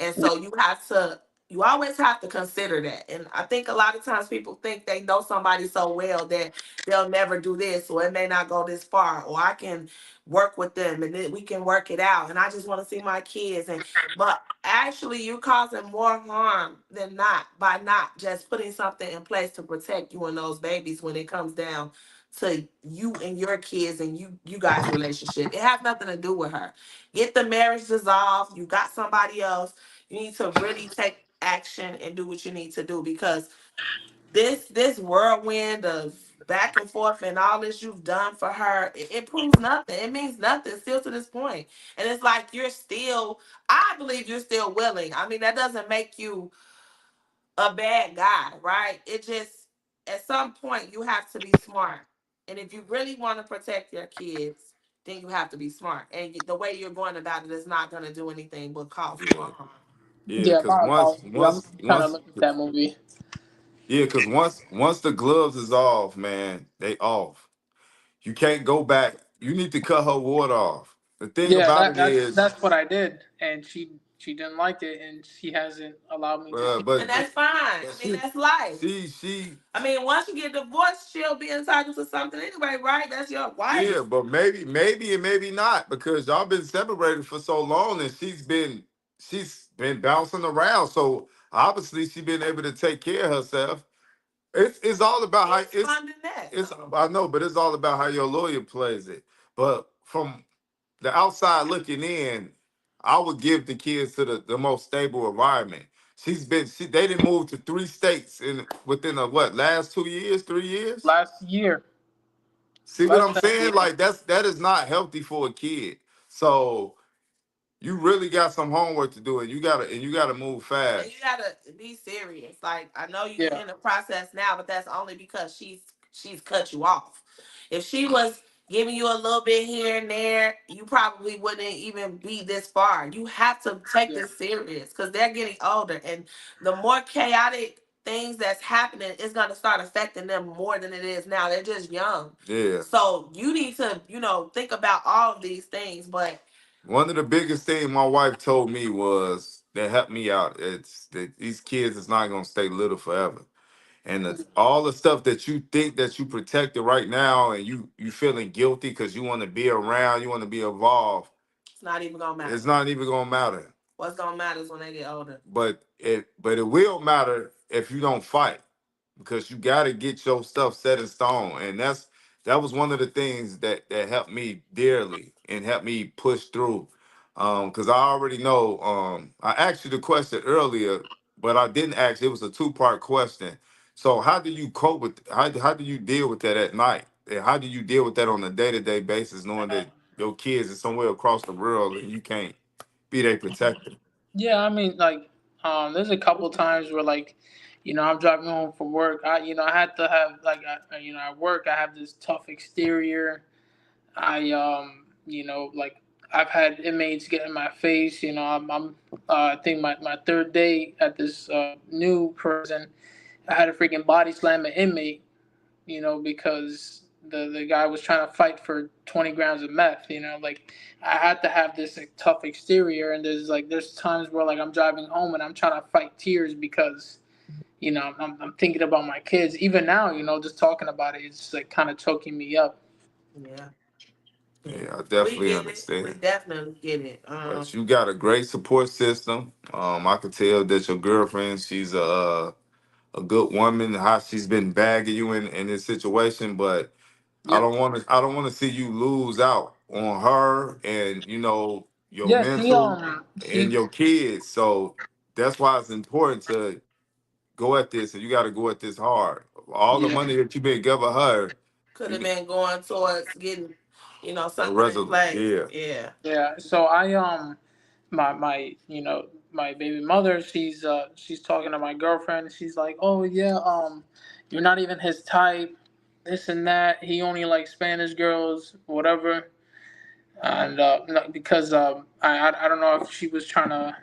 S2: And so you always have to consider that. And I think a lot of times people think they know somebody so well that they'll never do this or it may not go this far or I can work with them and then we can work it out and I just want to see my kids and but actually you're causing more harm than not by not just putting something in place to protect you and those babies when it comes down to you and your kids and you guys relationship. It has nothing to do with her. Get the marriage dissolved. You got somebody else. You need to really take action and do what you need to do because this whirlwind of back and forth and all this you've done for her, it proves nothing. It means nothing still to this point. And it's like you're still, I believe you're still willing. I mean, that doesn't make you a bad guy, right? It just at some point you have to be smart. And if you really want to protect your kids, then you have to be smart. And the way you're going about it is not going to do anything but cause more
S1: Yeah.
S2: harm.
S1: Yeah,
S3: Yeah,
S1: because
S3: my
S1: once
S3: apologies. I'm
S1: once
S3: trying to
S1: once
S3: look at that movie.
S1: yeah, because once the gloves is off, man, they off. You can't go back. You need to cut her water off. The thing
S3: Yeah,
S1: about
S3: that
S1: it
S3: that's
S1: is,
S3: that's what I did, and she didn't like it, and she hasn't allowed me to see
S2: And
S1: but
S2: that's fine. I mean,
S1: she
S2: that's life.
S1: she
S2: I mean, once you get divorced, she'll be entitled to something anyway, right? That's your
S1: yeah,
S2: wife.
S1: but maybe and maybe not because y'all been separated for so long and she's been bouncing around. So obviously she been able to take care of herself. It's all about how
S2: It's funding that.
S1: it's I know, but it's all about how your lawyer plays it. But from the outside looking in, I would give the kids to the most stable environment. They didn't move to 3 states in within the what last 2 years, 3 years.
S3: last year,
S1: See what
S3: less
S1: I'm
S3: than a
S1: saying?
S3: year.
S1: Like that is not healthy for a kid. So you really got some homework to do, and you gotta move
S2: And you
S1: fast.
S2: gotta be serious. Like I know you
S3: Yeah,
S2: in the process now, but that's only because she's cut you off. If she was giving you a little bit here and there, you probably wouldn't even be this far. You have to take
S3: yeah,
S2: this serious because they're getting older, and the more chaotic things that's happening is gonna start affecting them more than it is now. They're just young,
S1: Yeah.
S2: so you need to think about all of these things, but.
S1: One of the biggest things my wife told me was that helped me out. It's that these kids is not gonna stay little forever. And all the stuff that you think that you protected right now, and you feeling guilty because you want to be around, you want to be involved.
S2: It's not even gonna
S1: It's
S2: matter.
S1: not even gonna matter.
S2: What's gonna matter is when they get older.
S1: But it will matter if you don't fight, because you got to get your stuff set in stone, and that was one of the things that helped me dearly and helped me push through. Because I already know. I asked you the question earlier, but I didn't ask. It was a two-part question. So how do you cope with how do you deal with that at night? And how do you deal with that on a day-to-day basis, knowing that your kids is somewhere across the world and you can't be their protector?
S3: Yeah, I mean, like, there's a couple times where, like, I'm driving home from work. I had to have, like, at work, I have this tough exterior. Like, I've had inmates get in my face. I think my third day at this new prison, I had a freaking body slam an inmate, because the guy was trying to fight for 20 grams of meth. Like, I had to have this, like, tough exterior, and there's times where, like, I'm driving home and I'm trying to fight tears because I'm thinking about my kids. Even now, just talking about it, it's like kind of choking me up.
S2: Yeah, yeah.
S1: Yeah, I
S2: We
S1: definitely
S2: get it. We
S1: understand.
S2: definitely get it.
S1: But you got a great support system. I could tell that your girlfriend, she's a good woman. How she's been bagging you in this situation, but
S3: Yep.
S1: I don't want to see you lose out on her and your
S3: Yeah.
S1: mental and
S3: She.
S1: your kids. So that's why it's important to go at this, and you got to go at this hard. All the
S3: Yeah.
S1: money that you've been giving her,
S2: Could have
S1: you
S2: been going towards getting,
S1: a
S2: something in
S1: resolution.
S2: place.
S1: Yeah.
S2: Yeah.
S3: Yeah. So my my baby mother, she's talking to my girlfriend. She's like, oh yeah, you're not even his type, this and that. He only likes Spanish girls, whatever. And no, because I don't know if she was trying to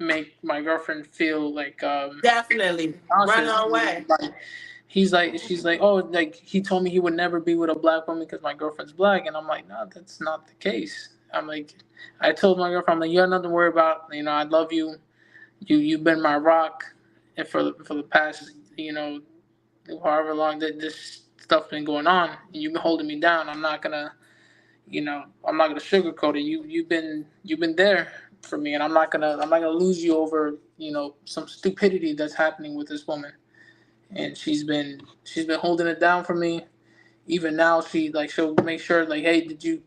S3: make my girlfriend feel like
S2: Definitely run
S3: conscious.
S2: her way.
S3: Like, she's like, oh, like, he told me he would never be with a black woman because my girlfriend's black, and I'm like, no, that's not the case. I'm like, I told my girlfriend, I'm like, you got nothing to worry about. I love you. You've been my rock, and for the past, however long that this stuff's been going on, you've been holding me down. I'm not gonna sugarcoat it. You've been there for me, and I'm not gonna lose you over some stupidity that's happening with this woman. And she's been holding it down for me. Even now, she'll make sure, like, hey, did you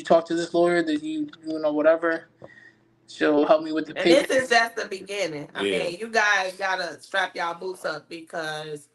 S3: talk to this lawyer? Did whatever? She'll help me with the
S2: And
S3: paper.
S2: this is just the beginning. I
S1: Yeah.
S2: mean, you guys gotta strap y'all boots up because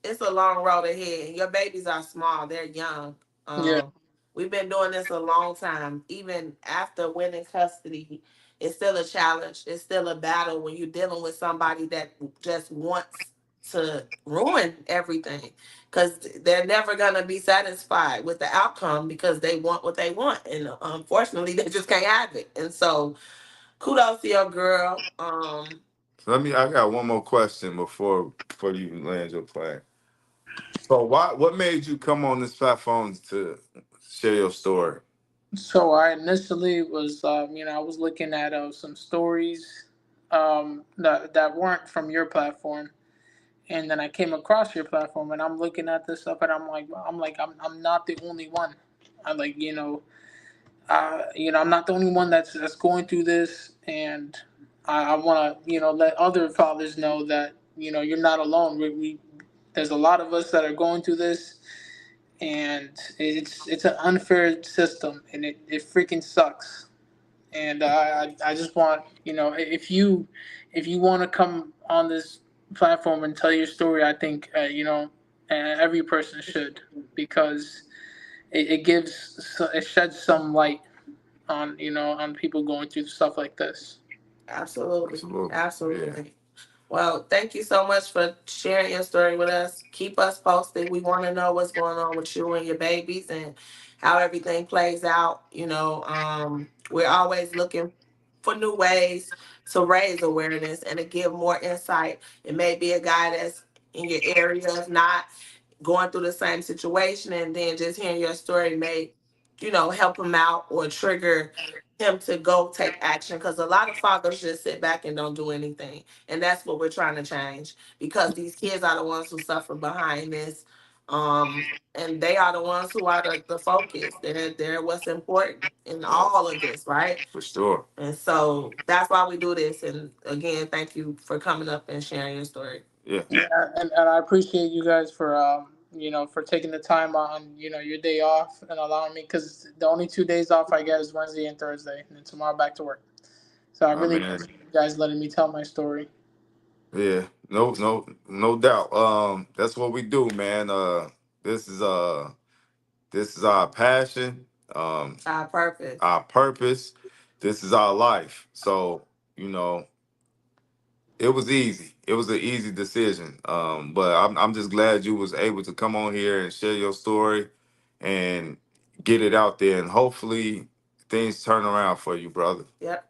S2: it's a long road ahead. Your babies are small, they're young.
S3: Yeah,
S2: um we've been doing this a long time. Even after winning custody, it's still a challenge, it's still a battle when you're dealing with somebody that just wants to ruin everything, because they're never going to be satisfied with the outcome because they want what they want, and unfortunately they just can't have it. And so kudos to your girl.
S1: So I got one more question before you land your plane. So what made you come on this platform to share your story?
S3: so I initially was, I was looking at some stories that weren't from your platform, and then I came across your platform, and I'm looking at this stuff, and I'm not the only one. I'm like, I'm not the only one that's going through this, and I want to, let other fathers know that you're not alone. There's a lot of us that are going through this, and it's an unfair system, and it freaking sucks. And I just want, if you want to come on this platform and tell your story, I think every person should, because it sheds some light on people going through stuff like this.
S2: Absolutely.
S1: Absolutely. Yeah.
S2: Absolutely. Well, thank you so much for sharing your story with us. Keep us posted. We want to know what's going on with you and your babies and how everything plays out. We're always looking for new ways to raise awareness and to give more insight. It may be a guy that's in your area, if not going through the same situation, and then just hearing your story may, help him out or trigger him to go take action, because a lot of fathers just sit back and don't do anything, and that's what we're trying to change, because these kids are the ones who suffer behind this. And they are the ones who are the focus. They're what's important in all of this, right?
S1: For sure.
S2: And so that's why we do this. And again, thank you for coming up and sharing your story.
S1: Yeah.
S3: Yeah, and I appreciate you guys for for taking the time on your day off and allowing me, because the only 2 days off I get is Wednesday and Thursday, and then tomorrow back to work. So I
S1: I
S3: really
S1: mean,
S3: appreciate you guys letting me tell my story.
S1: yeah. No doubt. That's what we do, man. This is this is our passion.
S2: Our purpose.
S1: Our purpose. This is our life. So, you know, it was easy. It was an easy decision. But I'm just glad you was able to come on here and share your story and get it out there, and hopefully things turn around for you, brother.
S2: Yep.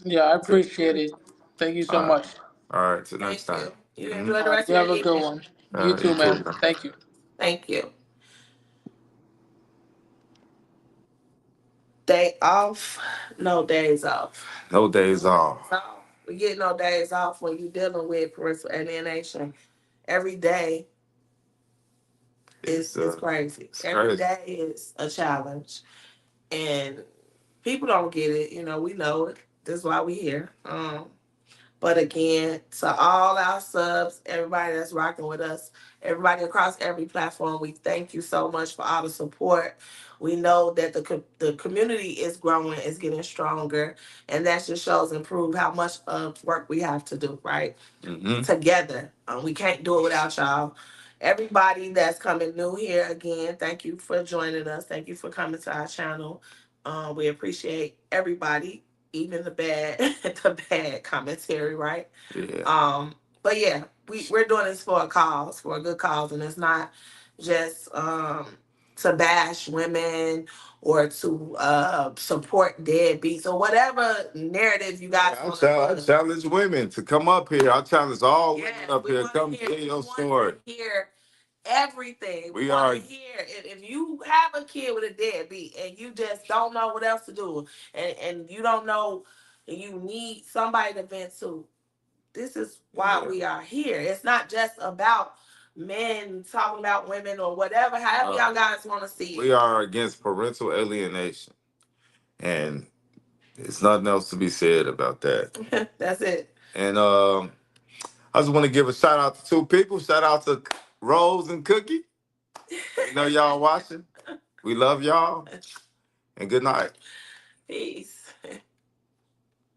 S3: Yeah, I appreciate it. Thank you so
S1: All right.
S3: much.
S1: All right. Till next
S2: Thank
S1: time.
S2: you. You
S1: Mm-hmm.
S2: enjoy the rest
S3: You
S2: of
S3: have
S2: your
S3: a good
S2: evening.
S3: one. You
S1: You
S3: too,
S1: too,
S3: man.
S1: man.
S3: Thank you.
S2: Thank you. Day off, no days off.
S1: No days off.
S2: So we get no days off when you're dealing with parental alienation. Every day is crazy.
S1: It's
S2: Every
S1: crazy.
S2: day is a challenge. And people don't get it. We know it. That's why we here. But again, to all our subs, everybody that's rocking with us, everybody across every platform, we thank you so much for all the support. We know that the community is growing, is getting stronger, and that just shows and prove how much work we have to do, right?
S1: Mm-hmm.
S2: Together. We can't do it without y'all. Everybody that's coming new here, again, thank you for joining us. Thank you for coming to our channel. We appreciate everybody, even the bad, the bad commentary, right?
S1: Yeah.
S2: But yeah, we're doing this for a cause, for a good cause, and it's not just to bash women or to support deadbeats or whatever narrative you guys want to
S1: I
S2: push.
S1: challenge women to come up here. I challenge all women
S2: Yes,
S1: up
S2: we
S1: here.
S2: want
S1: Come
S2: to hear.
S1: tell
S2: We
S1: your
S2: want
S1: story.
S2: to hear everything. We
S1: We
S2: want
S1: are.
S2: to hear if you have a kid with a deadbeat and you just don't know what else to do, and you don't know, and you need somebody to vent to. This is why
S1: Yeah.
S2: we are here. It's not just about men talking about women or whatever. However y'all guys want to see
S1: We
S2: it.
S1: are against parental alienation, and there's nothing else to be said about that.
S2: That's it.
S1: And I just want to give a shout out to two people. Shout out to Rose and Cookie. I know y'all watching. We love y'all. And good night.
S2: Peace.